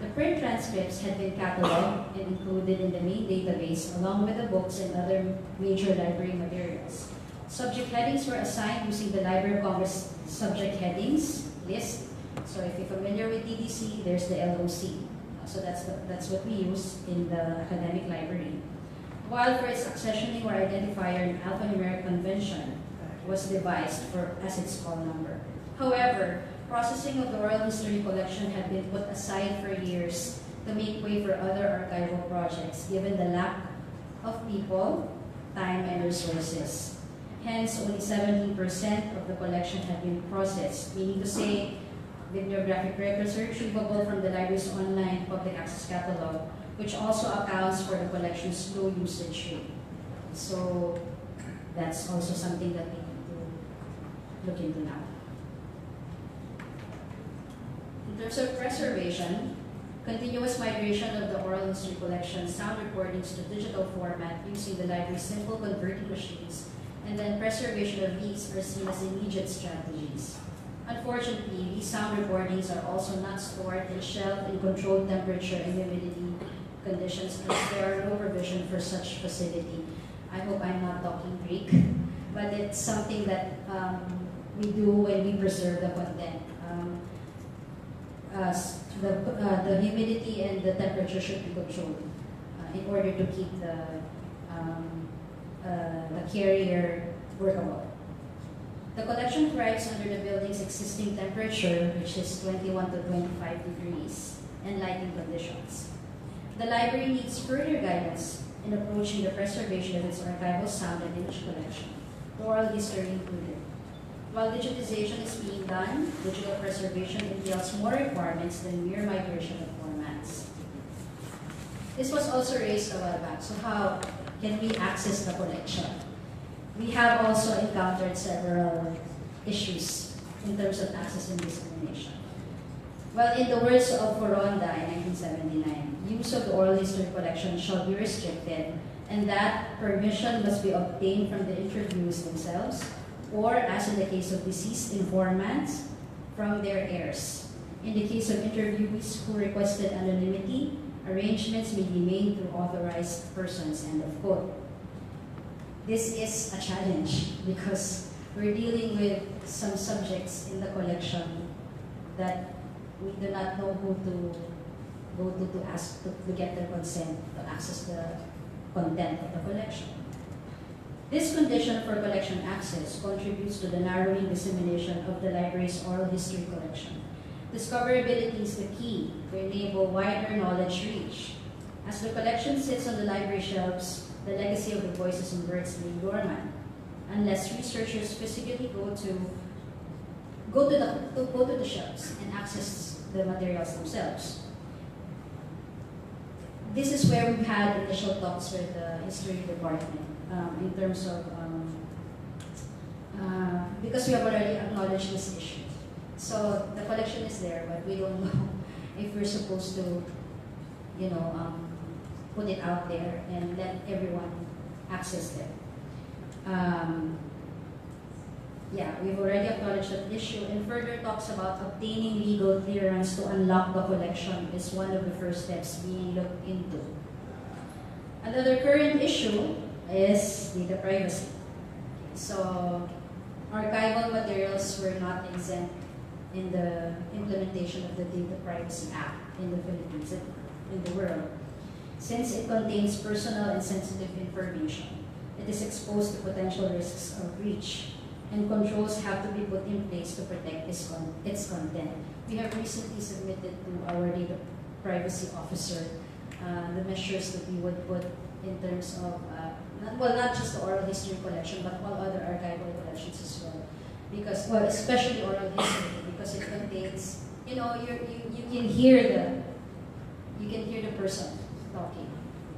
The print transcripts had been cataloged and included in the main database along with the books and other major library materials. Subject headings were assigned using the Library of Congress subject headings list. So if you're familiar with DDC, there's the LOC. So that's what we use in the academic library. While for its accessioning or identifier, an alphanumeric convention was devised as its call number. However, processing of the oral history collection had been put aside for years to make way for other archival projects, given the lack of people, time, and resources. Hence, only 17% of the collection had been processed, meaning to say, bibliographic records are retrievable from the library's online public access catalog, which also accounts for the collection's low usage rate. So that's also something that we need to look into now. In terms of preservation, continuous migration of the oral history collection, sound recordings to digital format using the library's simple converting machines, and then preservation of these are seen as immediate strategies. Unfortunately, these sound recordings are also not stored and shelved in controlled temperature and humidity conditions, as there are no provision for such facility. I hope I'm not talking Greek, but it's something that we do when we preserve the content. The humidity and the temperature should be controlled in order to keep the carrier workable. The collection thrives under the building's existing temperature, which is 21 to 25 degrees, and lighting conditions. The library needs further guidance in approaching the preservation of its archival sound and image collection, oral history included. While digitization is being done, digital preservation entails more requirements than mere migration of formats. This was also raised a while back, so how can we access the collection? We have also encountered several issues in terms of access and dissemination. Well, in the words of Foronda in 1979, use of the oral history collection shall be restricted, and that permission must be obtained from the interviewees themselves, or, as in the case of deceased informants, from their heirs. In the case of interviewees who requested anonymity, arrangements may be made through authorized persons, end of quote. This is a challenge because we're dealing with some subjects in the collection that we do not know who to go to ask to get their consent to access the content of the collection. This condition for collection access contributes to the narrowing dissemination of the library's oral history collection. Discoverability is the key to enable wider knowledge reach. As the collection sits on the library shelves, the legacy of the voices and words may be dormant, unless researchers physically go to the shelves and access the materials themselves. This is where we've had initial talks with the history department in terms of, because we have already acknowledged this issue. So the collection is there, but we don't know if we're supposed to, put it out there and let everyone access it. We've already acknowledged that issue, and further talks about obtaining legal clearance to unlock the collection is one of the first steps being looked into. Another current issue is data privacy. So, archival materials were not exempt in the implementation of the Data Privacy Act in the Philippines and in the world. Since it contains personal and sensitive information, it is exposed to potential risks of breach, and controls have to be put in place to protect its content. We have recently submitted to our data privacy officer the measures that we would put in terms of, not just the oral history collection, but all other archival collections as well. Because, especially oral history, because it contains, you can hear the person talking,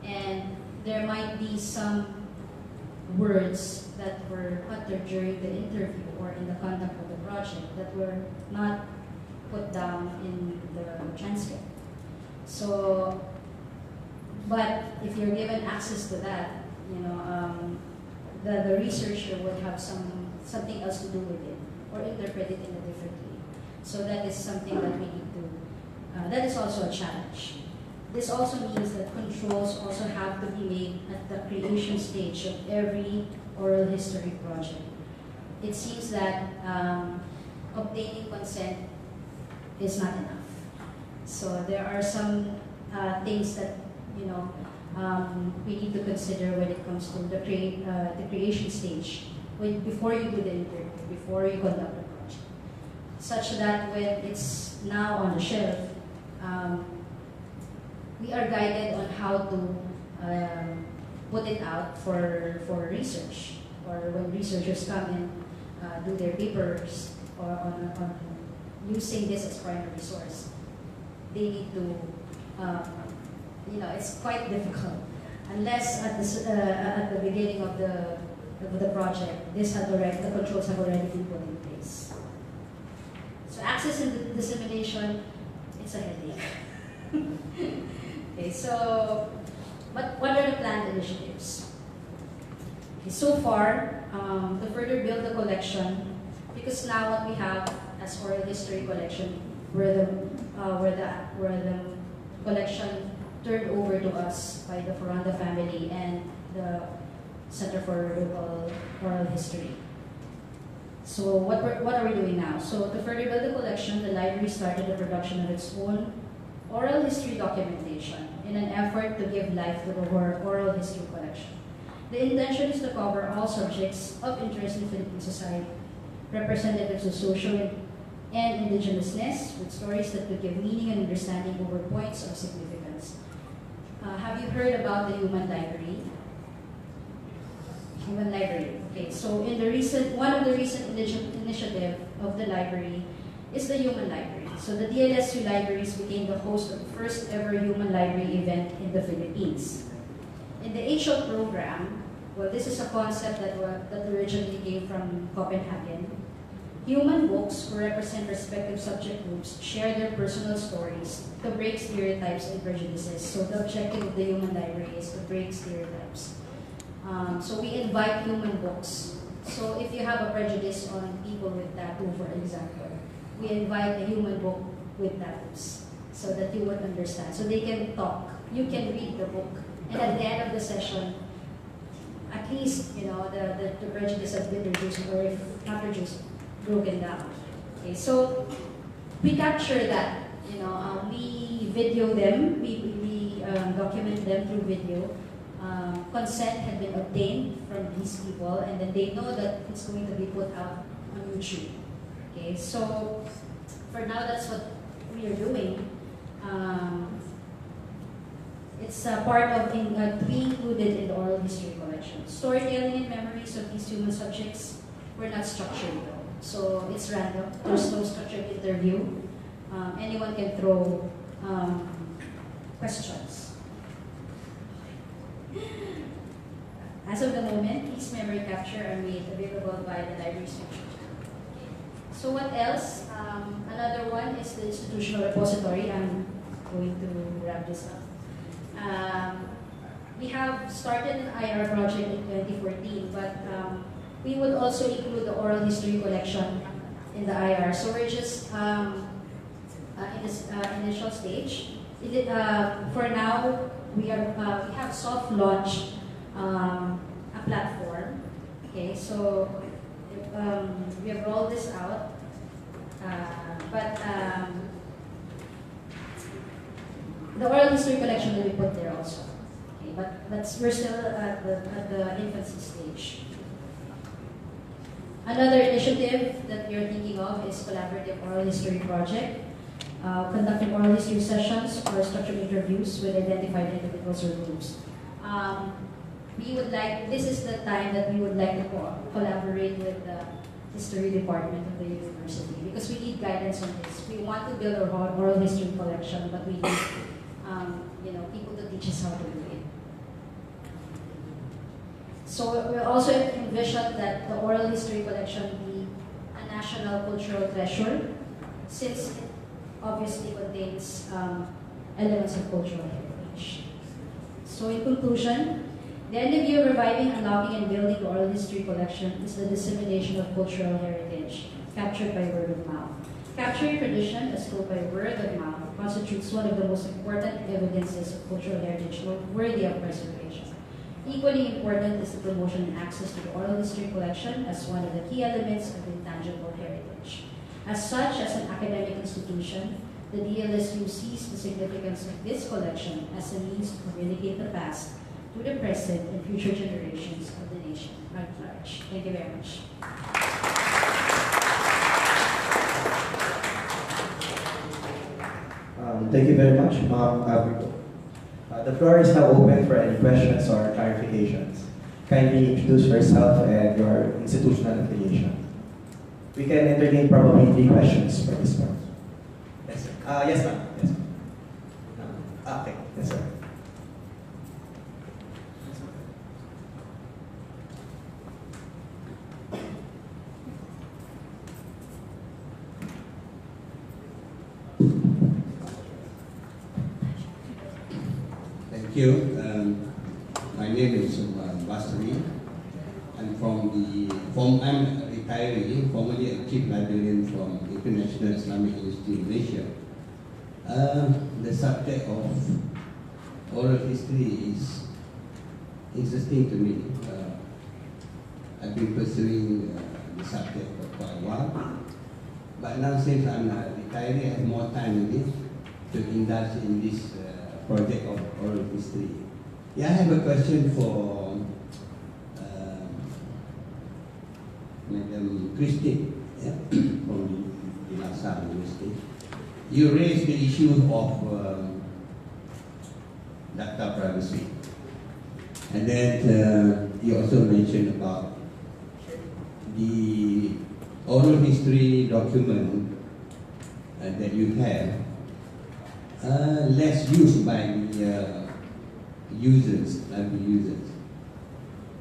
and there might be some words that were uttered during the interview or in the conduct of the project that were not put down in the transcript. So, but if you're given access to that, the researcher would have something else to do with it or interpret it in a different way. So that is something that we need to, that is also a challenge. This also means that controls also have to be made at the creation stage of every oral history project. It seems that obtaining consent is not enough. So there are some things that we need to consider when it comes to the creation stage, before you do the interview, before you conduct the project, such that when it's now on the shelf, we are guided on how to put it out for research, or when researchers come and do their papers or on using this as primary source. They need to, it's quite difficult unless at the beginning of the project, the controls have already been put in place. So access and dissemination, it's a headache. Okay, so what are the planned initiatives? Okay, so far, to further build the collection, because now what we have as oral history collection, where the collection turned over to us by the Ferranda family and the Center for Local Oral History. So what are we doing now? So to further build the collection, the library started the production of its own oral history documentation in an effort to give life to the oral history collection. The intention is to cover all subjects of interest in Philippine society, representatives of social and indigenousness, with stories that could give meaning and understanding over points of significance. Have you heard about the Human Library? Human Library. Okay, so one of the recent initiative of the library is the Human Library. So the DLSU Libraries became the host of the first ever Human Library event in the Philippines. In the HL program, well, this is a concept that originally came from Copenhagen. Human books, who represent respective subject groups, share their personal stories to break stereotypes and prejudices. So the objective of the Human Library is to break stereotypes. So we invite human books. So if you have a prejudice on people with tattoo, for example, we invite a human book with tattoos so that you would understand. So they can talk. You can read the book. And at the end of the session, at least, the prejudice has been reduced, or if not reduced, broken down. Okay, so we capture that. We video them, we document them through video. Consent had been obtained from these people, and then they know that it's going to be put out on YouTube. Okay, so for now, that's what we are doing. It's a part of to be included in the oral history collection. Storytelling and memories of these human subjects were not structured though. So it's random. There's no structured interview. Anyone can throw questions. As of the moment, these memory capture are made available by the library section. So what else? Another one is the institutional repository. I'm going to wrap this up. We have started an IR project in 2014, but we would also include the oral history collection in the IR. So we're just in this initial stage. For now, we have soft launched a platform. Okay, so we have rolled this out, but the oral history collection will be put there also. Okay, but we're still at the infancy stage. Another initiative that we are thinking of is collaborative oral history project, conducting oral history sessions or structured interviews with identified individuals or groups. This is the time that we would like to collaborate with the history department of the university, because we need guidance on this. We want to build our oral history collection, but we need people to teach us how to do it. So we also envision that the oral history collection be a national cultural treasure, since it obviously contains elements of cultural heritage. So in conclusion, the end of year reviving, unlocking, and building the oral history collection is the dissemination of cultural heritage captured by word of mouth. Capturing tradition as told by word of mouth constitutes one of the most important evidences of cultural heritage worthy of preservation. Equally important is the promotion and access to the oral history collection as one of the key elements of intangible heritage. As such, as an academic institution, the DLSU sees the significance of this collection as a means to communicate the past to the present and future generations of the nation at large. Thank you very much. Thank you very much, Ma'am Abrito. The floor is now open for any questions or clarifications. Kindly introduce yourself and your institutional affiliation. We can entertain probably 3 questions for this part. Yes, sir. Yes, ma'am. Yes, ma'am. No. Okay. Yes, sir. you. My name is Basri. I'm I'm a retiree, formerly a chief librarian from International Islamic University, Malaysia. The subject of oral history is interesting to me. I've been pursuing the subject for quite a while, but now since I'm a retiree, I have more time with it to indulge in this project of oral history. Yeah, I have a question for Madam Christine from the Lisan University. You raised the issue of data privacy, and then you also mentioned about the oral history document that you have less used by the library users.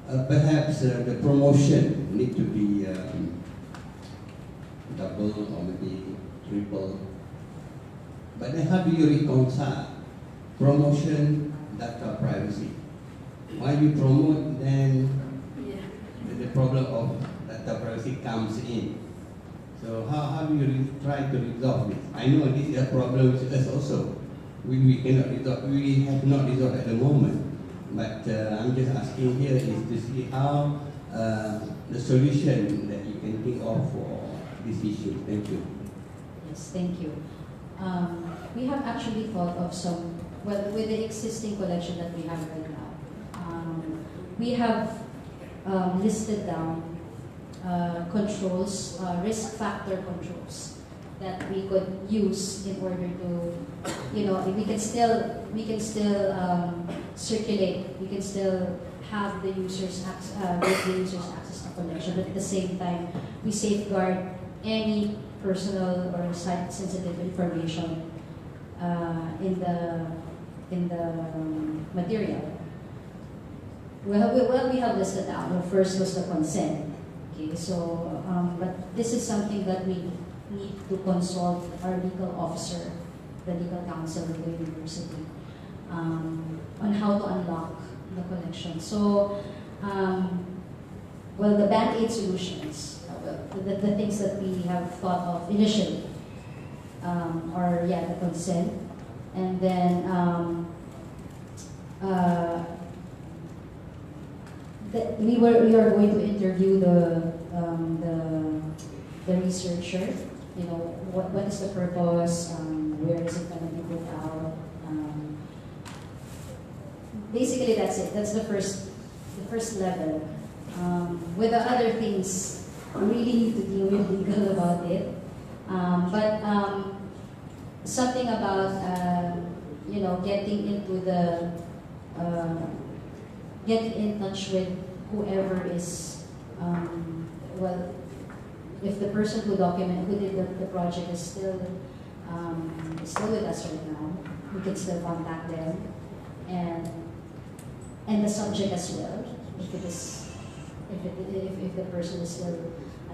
Perhaps the promotion need to be double or maybe triple. But then how do you reconcile promotion, data privacy? While you promote, then the problem of data privacy comes in. So how do you try to resolve this? I know this is a problem with us also. We cannot resolve. We have not resolved at the moment. But I'm just asking here is to see how the solution that you can think of for this issue. Thank you. Yes, thank you. We have actually thought of some, well, with the existing collection that we have right now, we have listed down controls, risk factor controls that we could use in order to, we can still circulate, we can still have the users give the users access to collection, but at the same time, we safeguard any personal or site-sensitive information in the material. Well, we have listed down. The first was the consent. Okay, so but this is something that we need to consult our legal officer, the legal counsel of the university, on how to unlock the collection. So, well, the band-aid solutions, the things that we have thought of initially are, the consent, and then we are going to interview the researcher. What is the purpose? Where is it going to be put out? Basically, that's it. That's the first level. With the other things, we really need to deal with legal about it. But something about getting into the getting in touch with whoever is if the person who did the project is still with us right now, we can still contact them, and the subject as well, if the person is still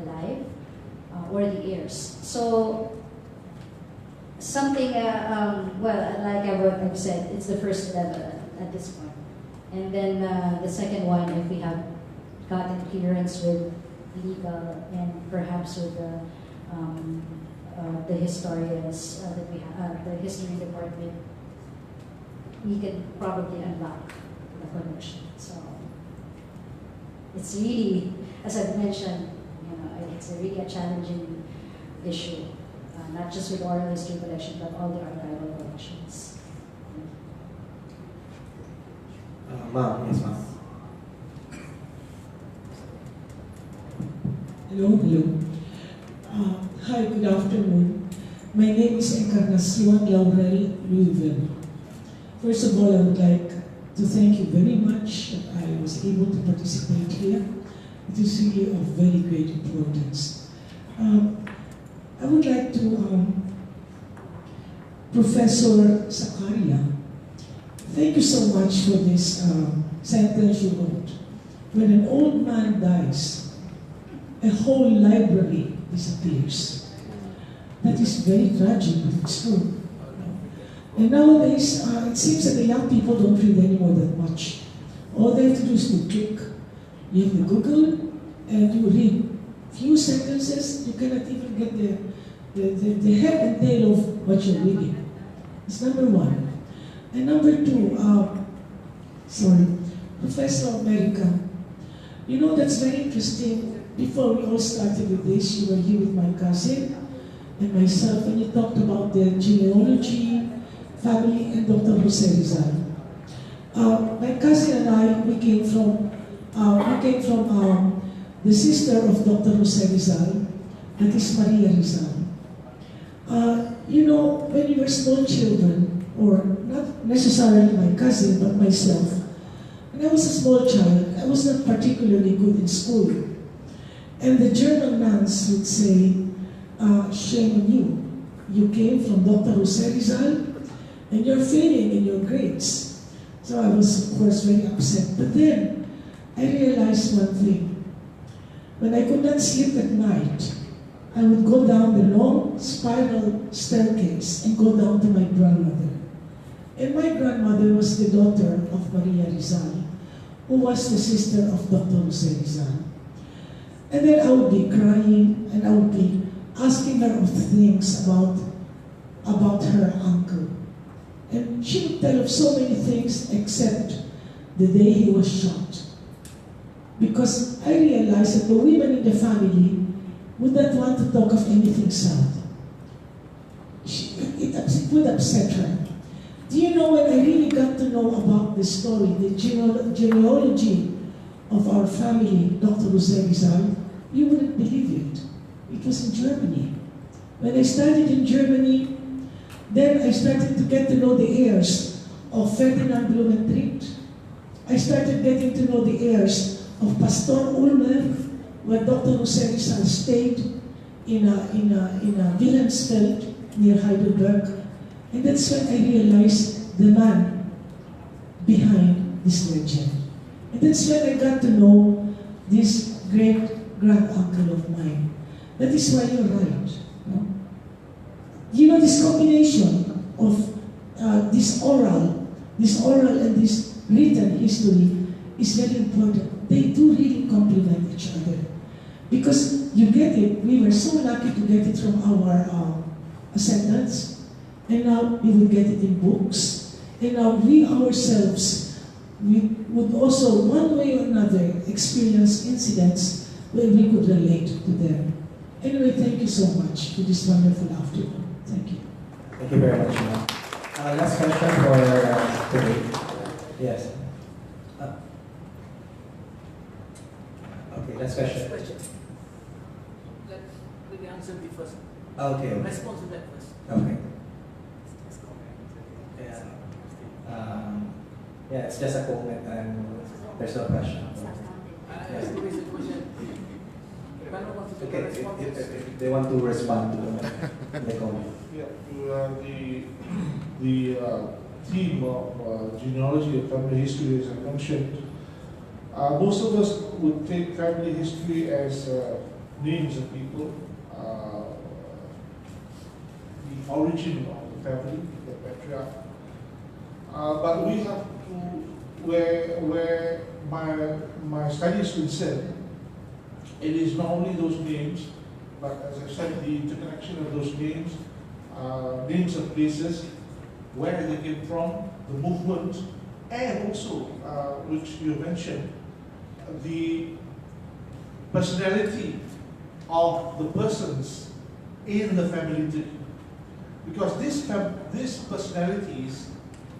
alive, or the heirs. So something like I've said, it's the first level at this point, and then the second one, if we have gotten clearance with legal and perhaps with the historians that we have, the history department, we can probably unlock the collection. So it's really, as I've mentioned, it's really a challenging issue, not just with oral history collection, but all the archival collections. Ma'am, yes, ma'am. Hello. Hi, good afternoon. My name is Encarnacion Laurel Louisville. First of all, I would like to thank you very much that I was able to participate here. It is really of very great importance. I would like to, Professor Zakaria, thank you so much for this sentence you wrote. When an old man dies, a whole library disappears. That is very tragic, but it's true. And nowadays, it seems that the young people don't read anymore that much. All they have to do is to click. You have the Google, and you read few sentences. You cannot even get the head and tail of what you're reading. It's number one. And number two, Professor America. You know, that's very interesting. Before we all started with this, you were here with my cousin and myself, and you talked about the genealogy, family, and Dr. Jose Rizal. My cousin and I, we came from the sister of Dr. Jose Rizal, that is Maria Rizal. You know, when we were small children, or not necessarily my cousin, but myself, when I was a small child, I was not particularly good in school. And the German nuns would say, shame on you. You came from Dr. Jose Rizal, and you're failing in your grades. So I was, of course, very upset. But then, I realized one thing. When I could not sleep at night, I would go down the long spiral staircase and go down to my grandmother. And my grandmother was the daughter of Maria Rizal, who was the sister of Dr. Jose Rizal. And then I would be crying, and I would be asking her of things about her uncle. And she would tell of so many things except the day he was shot. Because I realized that the women in the family would not want to talk of anything sad. It would upset her. Do you know, when I really got to know about the story, the genealogy of our family, Dr. Jose Rizal, you wouldn't believe it. It was in Germany. When I studied in Germany, then I started to get to know the heirs of Ferdinand Blumentritt. I started getting to know the heirs of Pastor Ulmer, where Dr. Jose Rizal stayed in Wilhelmsfeld near Heidelberg. And that's when I realized the man behind this legend. And that's when I got to know this great-grand-uncle of mine. That is why you're right. No? You know, this combination of this oral and this written history is very important. They do really complement each other. Because you get it, we were so lucky to get it from our ascendants, and now we will get it in books, and now we ourselves, we would also, one way or another, experience incidents where we could relate to them. Anyway, thank you so much for this wonderful afternoon. Thank you. Thank you very much, ma'am. Last question for today. Yes. Okay, last question. Let me answer the first. Okay. Response to that first. Okay. Yeah, it's just a comment and there's no question. Yes. There is a question. Okay, if they want to respond to the comment. Yeah, the theme of genealogy and family history, as I mentioned, most of us would take family history as names of people, the origin of the family, the patriarch. But we have to, where my study is concerned, it is not only those names, but as I said, the interconnection of those names, names of places, where they came from, the movement, and also, which you mentioned, the personality of the persons in the family tree. Because these personalities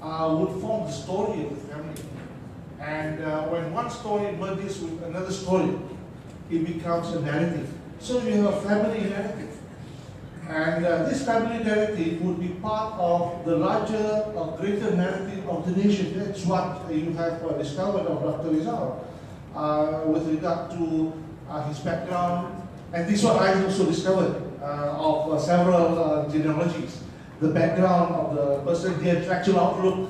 would form the story of the family. And when one story merges with another story, it becomes a narrative. So you have a family narrative. And this family narrative would be part of the larger or greater narrative of the nation. That's what you have discovered of Dr. Rizal with regard to his background. And this is what I also discovered of several genealogies. The background of the person, the intellectual outlook,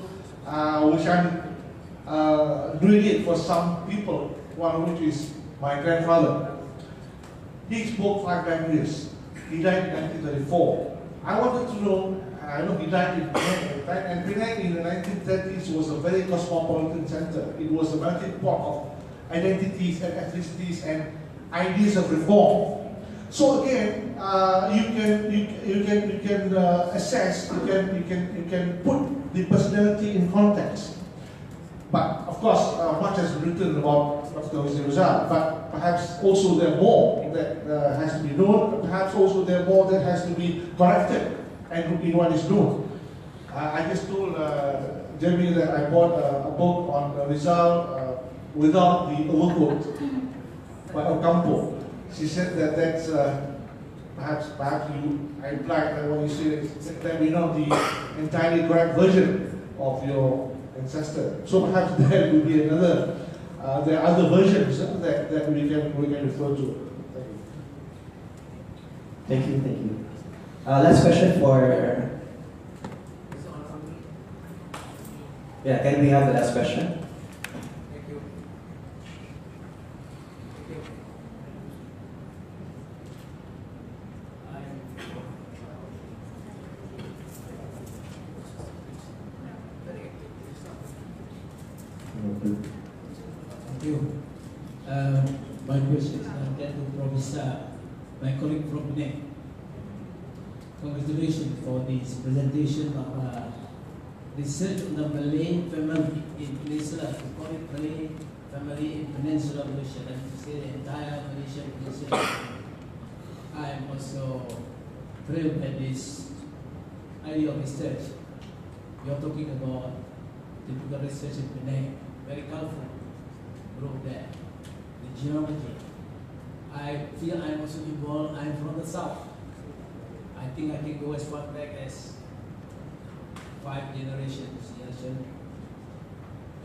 which I'm doing it for some people, one of which is my grandfather. He spoke 5 languages. He died in 1934. I wanted to know, I know he died in time. And Penang in the 1930s was a very cosmopolitan center. It was a melting pot of identities and ethnicities and ideas of reform. So again, you can assess, you can put the personality in context. But of course, much has been written about Dr. Joseph Estrada, but perhaps also there are more that has to be known. Perhaps also there are more that has to be corrected and in what is known. I just told Jeremy that I bought a book on Rizal without the overcoat by Ocampo. She said that that's perhaps I implied that when you say that we know the entirely correct version of your ancestor. So perhaps there will be another. There are other versions that we can refer to. Thank you, thank you. Last question for. Yeah, can we have the last question? Thank you. Thank you. My question is to Professor, my colleague from Penang. Congratulations for this presentation of research on the Malay family in Peninsula. We call it Malay family in Peninsula Malaysia, that is to say the entire Malaysian Peninsula. I am also thrilled by this idea of research. You are talking about typical research in Penang, very colorful group there. The geology. I feel I'm also involved. I'm from the south. I think I can go as far back as 5 generations.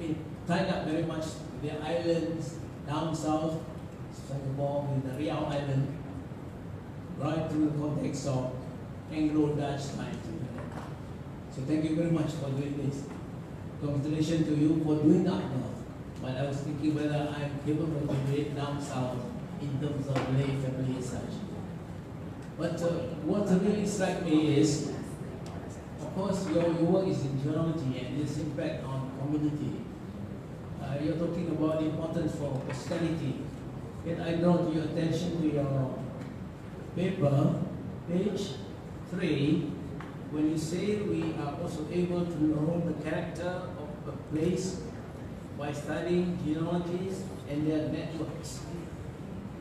It tied up very much with the islands down south, Singapore with the Riau Island, right through the context of Anglo-Dutch times. So thank you very much for doing this. Congratulations to you for doing up north. But I was thinking whether I'm capable to do it down south in terms of lay family and such. But what really struck me is, of course, your work is in geology and its impact on community. You're talking about the importance for posterity. Yet I draw to your attention to your paper, page 3, when you say we are also able to know the character of a place by studying genealogies and their networks.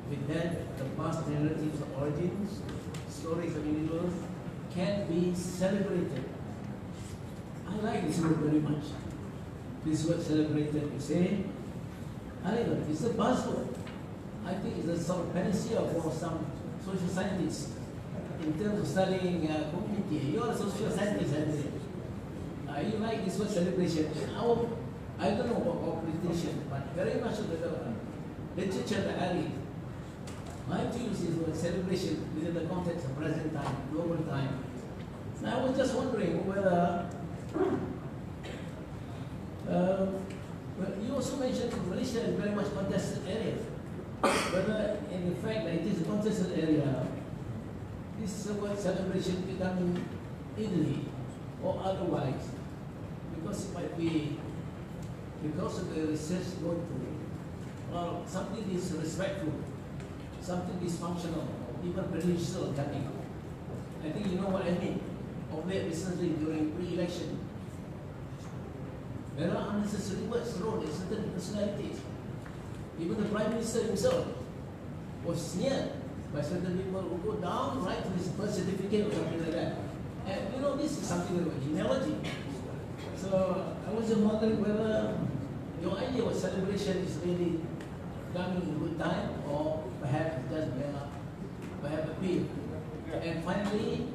With that, the past narratives of origins, stories of individuals can be celebrated. I like this word very much. This word celebrated, you say, however, it's a buzzword. I think it's a sort of panacea for some social scientists in terms of studying community. You are a social scientist, I think. You like this word celebration. I don't know about politicians, but very much of the literature that I read, my views is a celebration within the context of present time, global time. Now I was just wondering whether, you also mentioned Malaysia is very much contested area. Whether in the fact that it is a contested area, this word celebration becoming easily or otherwise, because it might be because of the research going through, well, something disrespectful, something dysfunctional, even prejudicial cutting. I think you know what I mean. Of late recently during pre-election, there are unnecessary words thrown at certain personalities. Even the Prime Minister himself was sneered by certain people who go down right to his birth certificate or something like that. And you know, this is something about genealogy. So I was just wondering whether your idea of celebration is really coming in good time or perhaps it just perhaps appeal. And finally,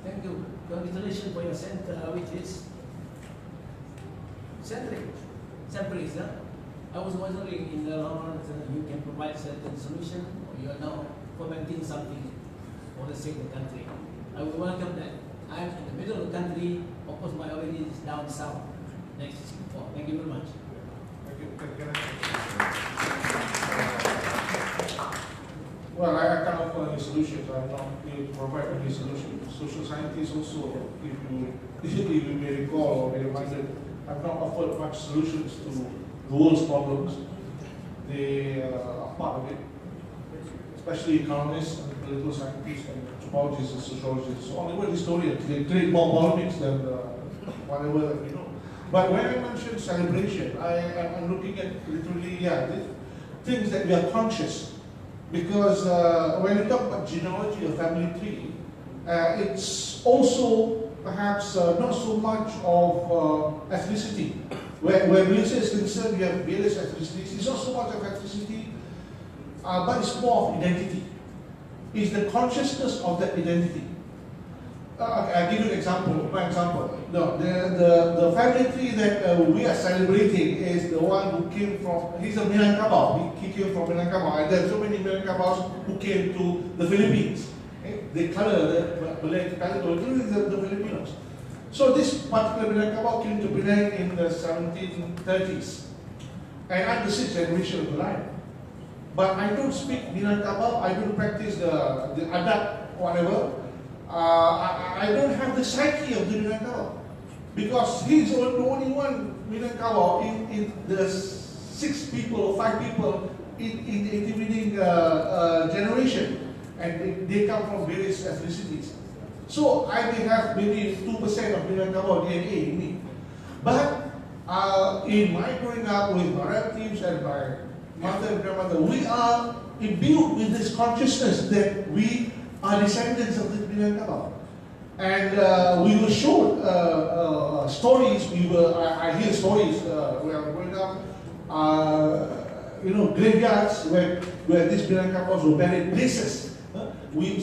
thank you. Congratulations for your center, which is centric. I was wondering in the long run you can provide certain solution, or you are now fomenting something for the sake of the country. I would welcome that. I'm in the middle of the country. Of course, my origin is down south, next to Singapore. Thank you very much. Thank you. Well, I can't offer any solutions. I'm not able to provide any solutions. Social scientists also, if you you may recall or may reminded, have not offered much solutions to the world's problems. They are part of it, especially economists and political scientists and anthropologists and sociologists. So on, they were historians. They create more polemics than whatever that we know. But when I mention celebration, I'm looking at literally, the things that we are conscious. Because when you talk about genealogy or family tree, it's also perhaps not so much of ethnicity. Where Malaysia is concerned, we have various ethnicities. It's not so much of ethnicity, but it's more of identity. It's the consciousness of that identity. I'll give you an example. My example. No, the family tree that we are celebrating is the one who came from. He's a Minangkabau. He came from Minangkabau, and there are so many Minangkabaus who came to the Philippines. Okay? They color the Malay color the Filipinos. So this particular Minangkabau came to Penang in the 1730s, and I'm the sixth generation of the line. But I don't speak Minangkabau. I don't practice the adat, whatever. I don't have the psyche of the Minangkabau, because he's the only one Minangkabau in the 6 people or 5 people in the intervening generation, and they come from various ethnicities. So I may have maybe 2% of Minangkabau DNA in me, but in my growing up with my relatives and my mother and grandmother, we are imbued with this consciousness that we are descendants of the Minangkabau. And we were shown stories, I hear stories where I'm growing up, graveyards where these Minangkabaus were buried, places.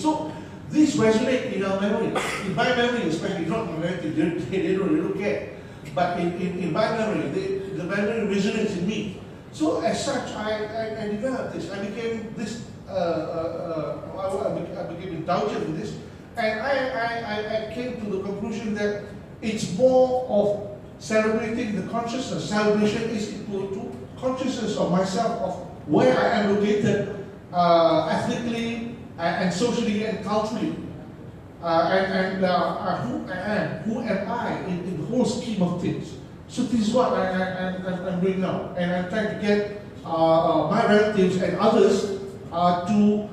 So these resonate in our memory. In my memory, especially, not my relative, they don't care. But in my memory, the memory resonates in me. So as such, I developed this. I became this. I became indulgent in this, and I came to the conclusion that it's more of celebrating the consciousness. Celebration is equal to consciousness of myself, of where I am located ethnically and socially and culturally, and who am I in the whole scheme of things. So this is what I'm doing now, and I'm trying to get my relatives and others to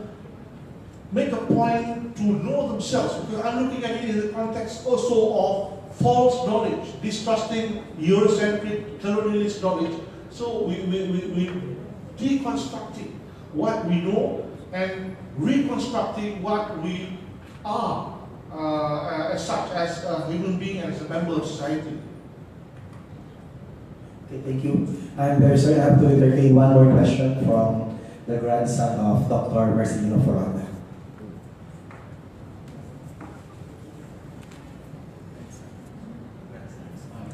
make a point to know themselves, because I'm looking at it in the context also of false knowledge, distrusting Eurocentric colonialist knowledge. So we deconstructing what we know and reconstructing what we are as such, as a human being and as a member of society. Okay, thank you. I'm very sorry, I have to entertain one more question from the grandson of Dr. Marcelino Foronda.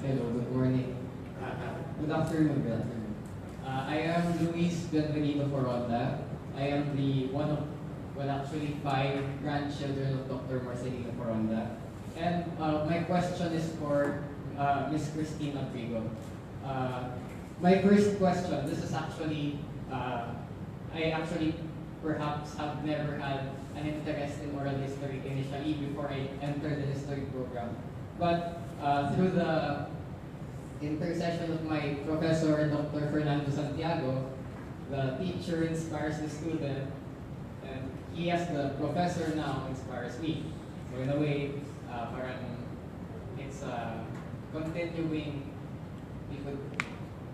Hello, good morning. Good afternoon, good afternoon. I am Luis Benvenido Foronda. I am actually 5 grandchildren of Dr. Marcelino Foronda. And my question is for Miss Christina Trigo. My first question, this is actually, I actually perhaps have never had an interest in oral history initially before I entered the history program. But through the intercession of my professor, Dr. Fernando Santiago, the teacher inspires the student, and he as the professor now inspires me. So in a way, parang it's continuing,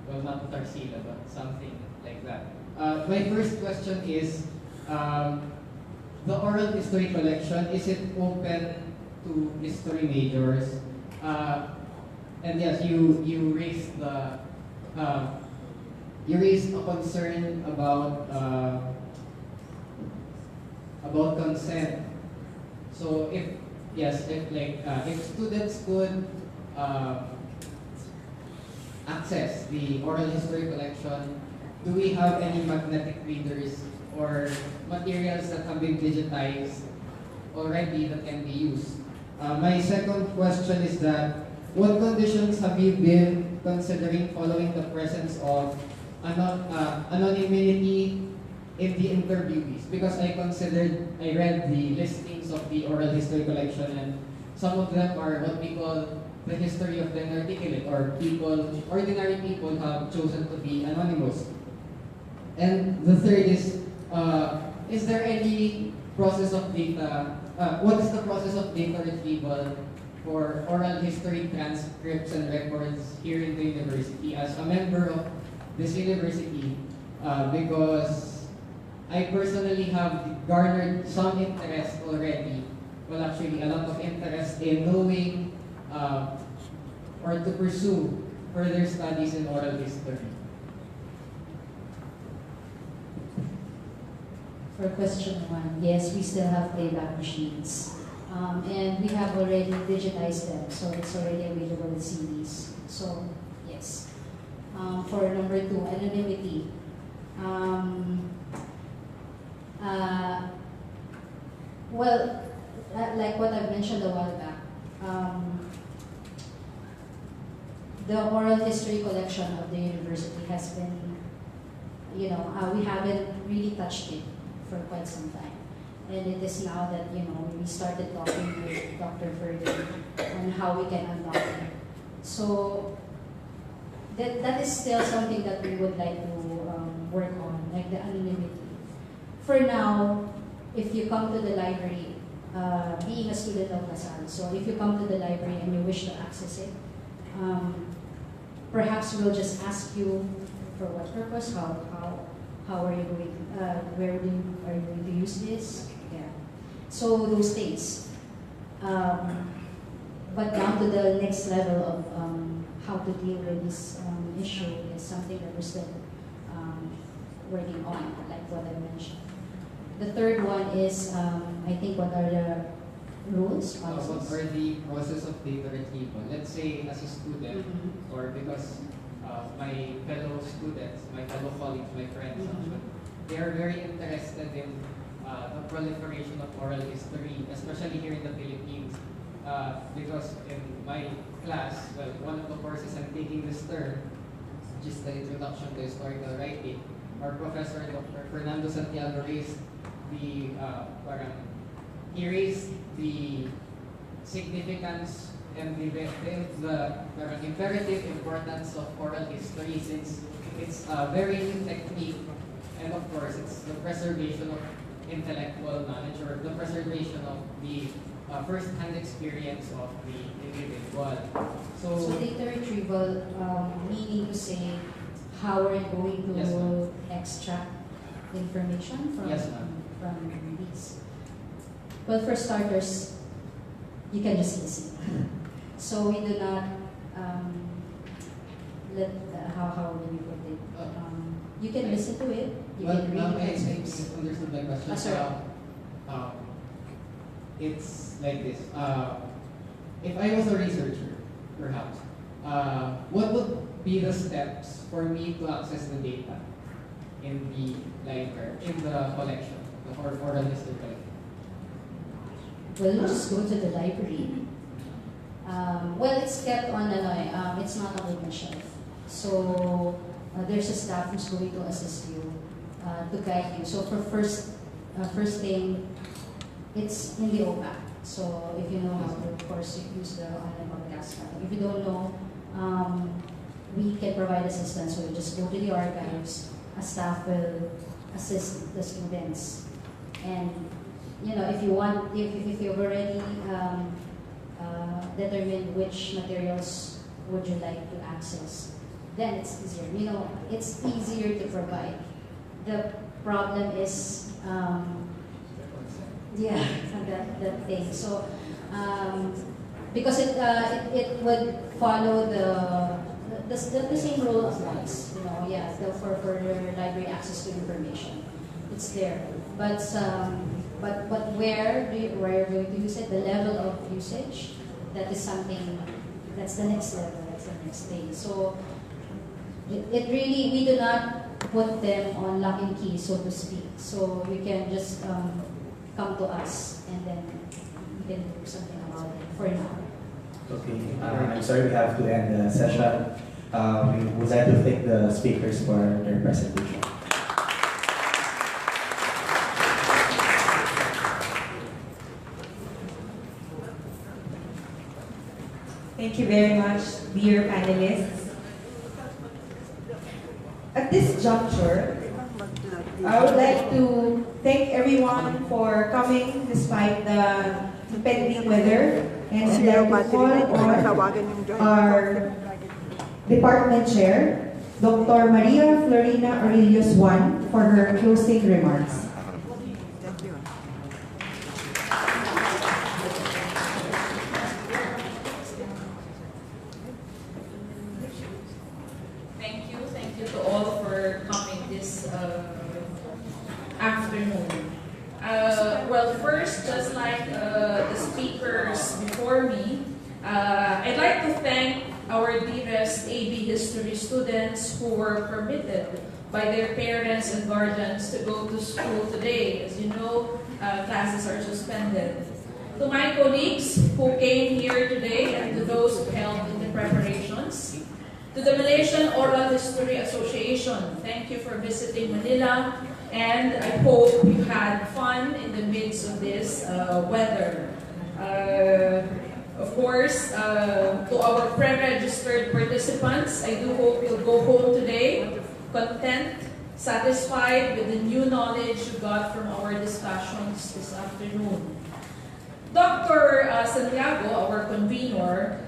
well, not Tarsila, but something like that. My first question is, the oral history collection, is it open to history majors? And yes, you raised a concern about consent. So if students could access the oral history collection, do we have any magnetic readers or materials that have been digitized already that can be used? My second question is that, what conditions have you been considering following the presence of anonymity in the interviewees? Because I read the listings of the oral history collection, and some of them are what we call the history of the inarticulate, or ordinary people have chosen to be anonymous. And the third is there any process of data, what is the process of data retrieval for oral history transcripts and records here in the university as a member of this university? Because I personally have garnered some interest already, well actually a lot of interest in knowing or to pursue further studies in oral history. For question 1, yes, we still have playback machines. And we have already digitized them, so it's already available in CDs. So, yes. For number 2, anonymity. Well, like what I mentioned a while back, the oral history collection of the university has been, we haven't really touched it for quite some time. And it is now that, we started talking with Dr. Ferdy on how we can unlock it. So, that is still something that we would like to work on, like the anonymity. For now, if you come to the library, being a student of Salle, so if you come to the library and you wish to access it, perhaps we'll just ask you for what purpose, how are you going to, are you going to use this? Yeah. So those things. But down to the next level of how to deal with this issue is something that we're still working on, like what I mentioned. The third one is, I think, what are the rules? What are the process of data retrieval? Let's say as a student, or because my fellow students, my fellow colleagues, my friends, actually, they are very interested in the proliferation of oral history, especially here in the Philippines. Because in my class, well, one of the courses I'm taking this term, which is the Introduction to Historical Writing, our professor, Dr. Fernando Santiago, raised the he raised the significance and the imperative importance of oral history, since it's a very new technique, and of course it's the preservation of intellectual knowledge, or the preservation of the first-hand experience of the individual. So data retrieval, meaning to say how are you going to Yes, extract information from, Yes, ma'am. from these? Well, for starters, you can just listen. So we do not how do we put it? You can listen to it. You well, can read I transcripts. understood my question. Sorry. It's like this. If I was a researcher, perhaps, what would be the steps for me to access the data in the library, in the collection, the oral history collection? Well, you just go to the library. Well, it's kept on it's not on the shelf. So there's a staff who's going to assist you, to guide you. So for first thing, it's in the OPAC. So if you know how to, of course, you use the online podcast. If you don't know, we can provide assistance. So you just go to the archives. A staff will assist the students. And if you want, if you've already determined which materials would you like to access, then it's easier. It's easier to provide. The problem is, that thing. So, because it would follow the same rule applies. For the library access to information, it's there. But where you're going to use it, the level of usage, that is something, that's the next level, that's the next thing. So it really, we do not put them on lock and key, so to speak. So you can just come to us, and then we can do something about it for now. Okay, I'm sorry we have to end the session. We would like to thank the speakers for their presentation. Thank Thank you very much, dear panelists. At this juncture, I would like to thank everyone for coming despite the impending weather, and I'd like to call on our department chair, Dr. Maria Florina Aurelius Juan, for her closing remarks. Thank you to all for coming this afternoon. Well, first, just like the speakers before me, I'd like to thank our dearest AB History students who were permitted by their parents and guardians to go to school today. As you know, classes are suspended. To my colleagues who came here today and to those who helped in the preparations. To the Malaysian Oral History Association, thank you for visiting Manila, and I hope you had fun in the midst of this weather. Of course, to our pre-registered participants, I do hope you'll go home today content, satisfied with the new knowledge you got from our discussions this afternoon. Dr. Santiago, our convener,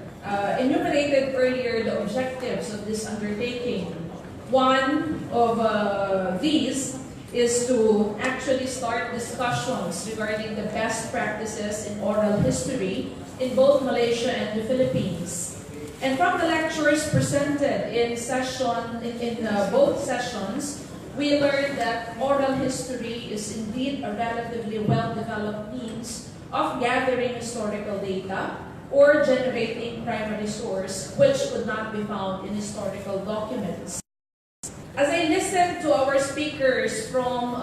enumerated earlier the objectives of this undertaking. One of these is to actually start discussions regarding the best practices in oral history in both Malaysia and the Philippines. And from the lectures presented in both sessions, we learned that oral history is indeed a relatively well-developed means of gathering historical data or generating primary source which could not be found in historical documents. As I listened to our speakers from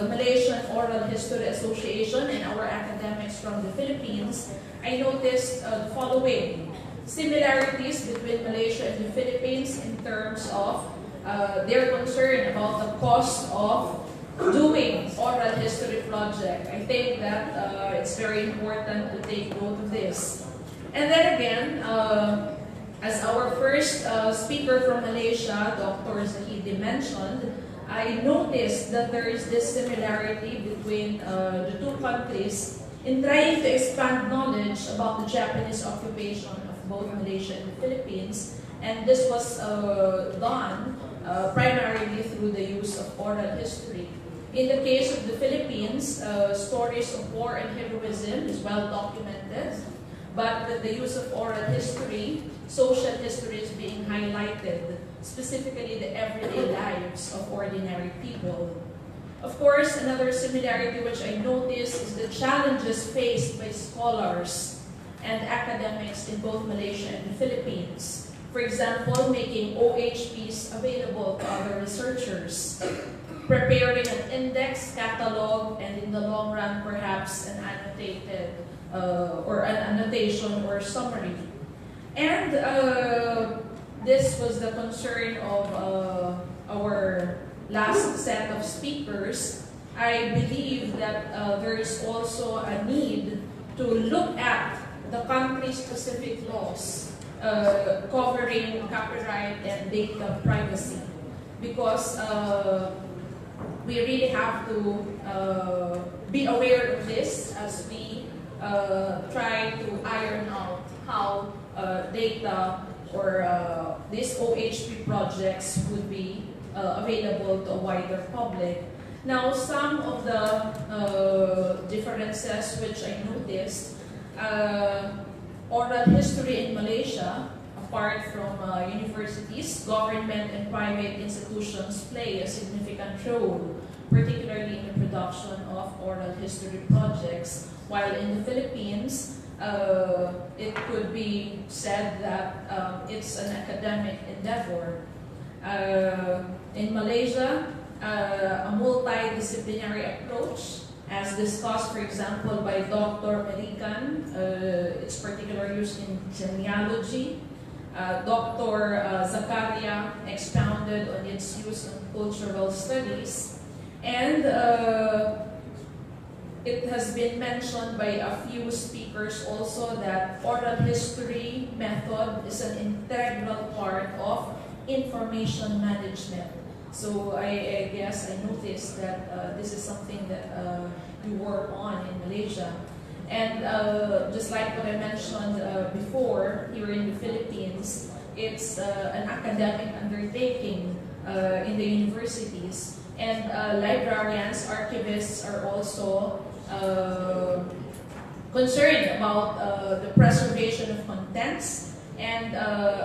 the Malaysian Oral History Association and our academics from the Philippines, I noticed the following similarities between Malaysia and the Philippines in terms of their concern about the cost of doing oral history project. I think that it's very important to take note of this. And then again, as our first speaker from Malaysia, Dr. Zahidi mentioned, I noticed that there is this similarity between the two countries in trying to expand knowledge about the Japanese occupation of both Malaysia and the Philippines. And this was done primarily through the use of oral history. In the case of the Philippines, stories of war and heroism is well documented, but the use of oral history, social history is being highlighted, specifically the everyday lives of ordinary people. Of course, another similarity which I noticed is the challenges faced by scholars and academics in both Malaysia and the Philippines. For example, making OHPs available to other researchers, preparing an index, catalog, and in the long run, perhaps an annotated or an annotation or summary. And this was the concern of our last set of speakers. I believe that there is also a need to look at the country-specific laws covering copyright and data privacy, because we really have to be aware of this as we try to iron out how data or these OHP projects would be available to a wider public. Now, some of the differences which I noticed, oral history in Malaysia, apart from universities, government and private institutions play a significant role, particularly in the production of oral history projects, while in the Philippines, it could be said that it's an academic endeavor. In Malaysia, a multidisciplinary approach, as discussed, for example, by Dr. Merican, its particular use in genealogy. Dr. Zakaria expounded on its use in cultural studies. And the Philippines, as I mentioned, is a multidisciplinary approach, as discussed, for example, by Dr. Merican, its particular use in genealogy. Dr. Zakaria expounded on its use in cultural studies. And the Philippines, as I mentioned, is a multidisciplinary approach, as discussed, for example, by Dr. Merican, its particular use in cultural studies. And It has been mentioned by a few speakers also that oral history method is an integral part of information management. So I guess I noticed that this is something that you work on in Malaysia. And just like what I mentioned before, here in the Philippines, it's an academic undertaking in the universities. And librarians, archivists are also concerned about the preservation of contents and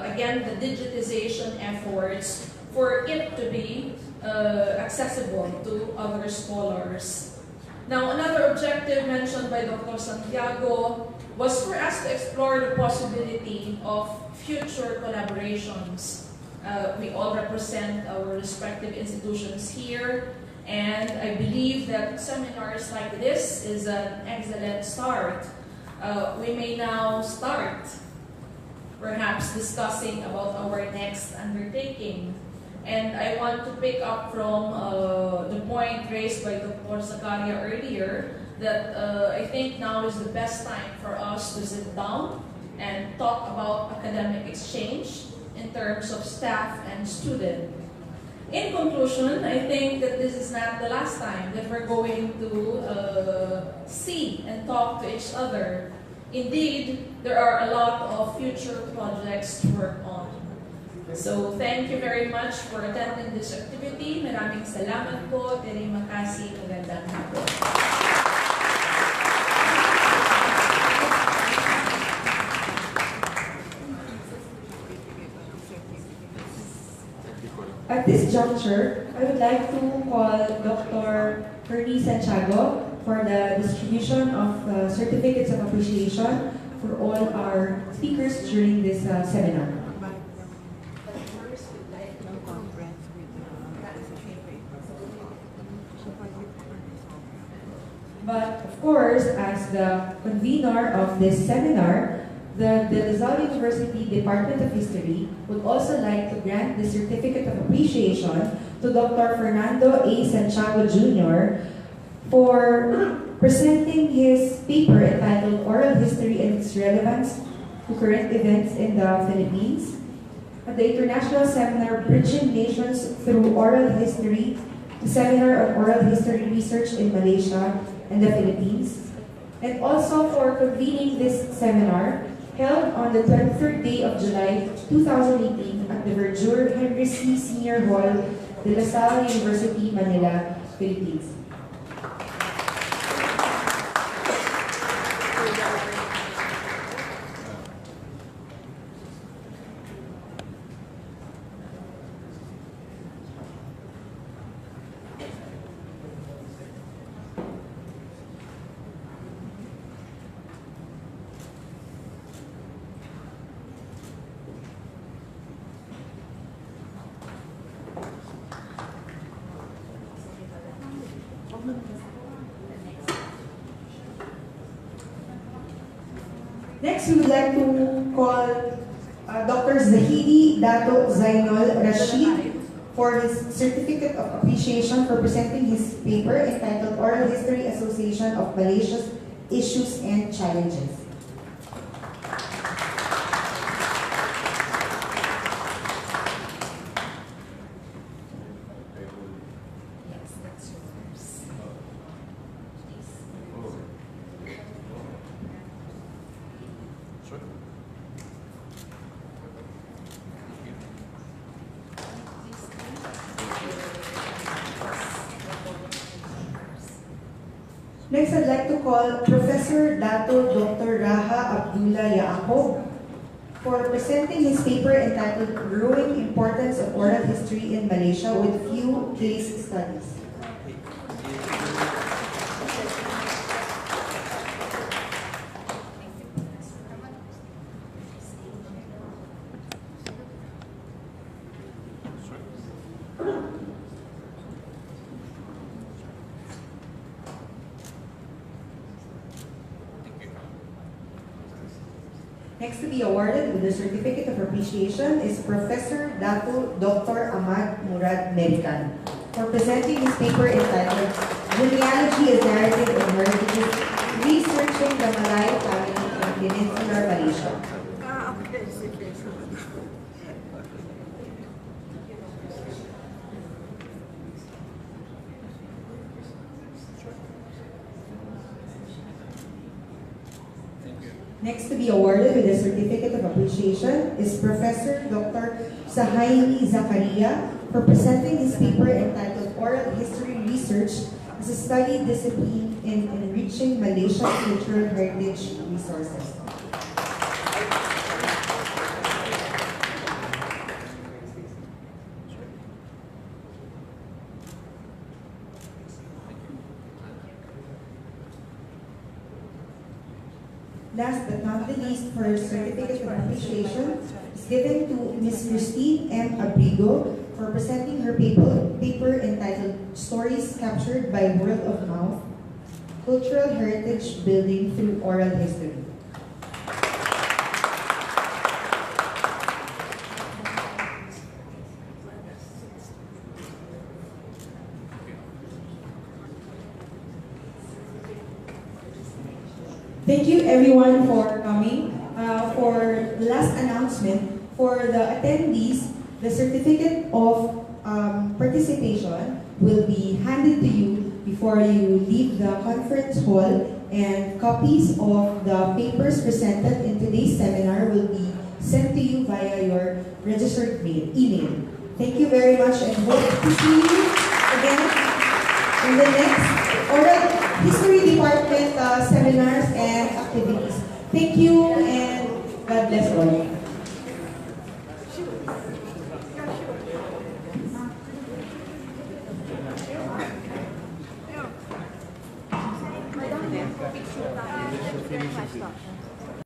again the digitization efforts for it to be accessible to other scholars. Now, another objective mentioned by Dr. Santiago was for us to explore the possibility of future collaborations. We all represent our respective institutions here, and I believe that seminars like this is an excellent start. We may now start perhaps discussing about our next undertaking. And I want to pick up from the point raised by Dr. Zakaria earlier that I think now is the best time for us to sit down and talk about academic exchange in terms of staff and student. In conclusion, I think that this is not the last time that we're going to see and talk to each other. Indeed, there are a lot of future projects to work on. So, thank you very much for attending this activity. Maraming salamat po. Terima kasih. Magandang hapon. At this juncture, I would like to call Dr. Fernie Santiago for the distribution of certificates of appreciation for all our speakers during this seminar. But of course, as the convener of this seminar, the Rizal University Department of History would also like to grant the Certificate of Appreciation to Dr. Fernando A. Santiago Jr. for presenting his paper entitled Oral History and its Relevance to Current Events in the Philippines at the International Seminar Bridging Nations Through Oral History, the Seminar on Oral History Research in Malaysia and the Philippines, and also for convening this seminar held on the 23rd day of July 2018 at the Verdure Henry C. Senior Hall, de La Salle University, Manila, Philippines. Next, we would like to call Dr. Zahidi Dato Zainul Rashid for his Certificate of Appreciation for presenting his paper entitled Oral History Association of Malaysia's Issues and Challenges. Next, I'd like to call Professor Dato Dr. Raha Abdullah Yaakob for presenting his paper entitled Growing Importance of Oral History in Malaysia with Few Case Studies. Next to be awarded with the Certificate of Appreciation is Professor Dato Dr. Ahmad Murad Merican for presenting his paper entitled Genealogy is narrative and heritages, researching the Malay family in Peninsular Malaysia. Next to be awarded with a certificate of appreciation is Professor Dr. Sahaini Zakaria for presenting his paper entitled Oral History Research as a Study Discipline in Enriching Malaysian Cultural Heritage Resources. Last but not the least, for certificate of appreciation is given to Ms. Christine M. Abrigo for presenting her paper entitled Stories Captured by Word of Mouth, Cultural Heritage Building Through Oral History. Thank you everyone for coming. For the last announcement, for the attendees, the certificate of participation will be handed to you before you leave the conference hall, and copies of the papers presented in today's seminar will be sent to you via your registered email. Thank you very much and hope to see you again in the next Oral History Department seminars and activities. Thank you and God bless all.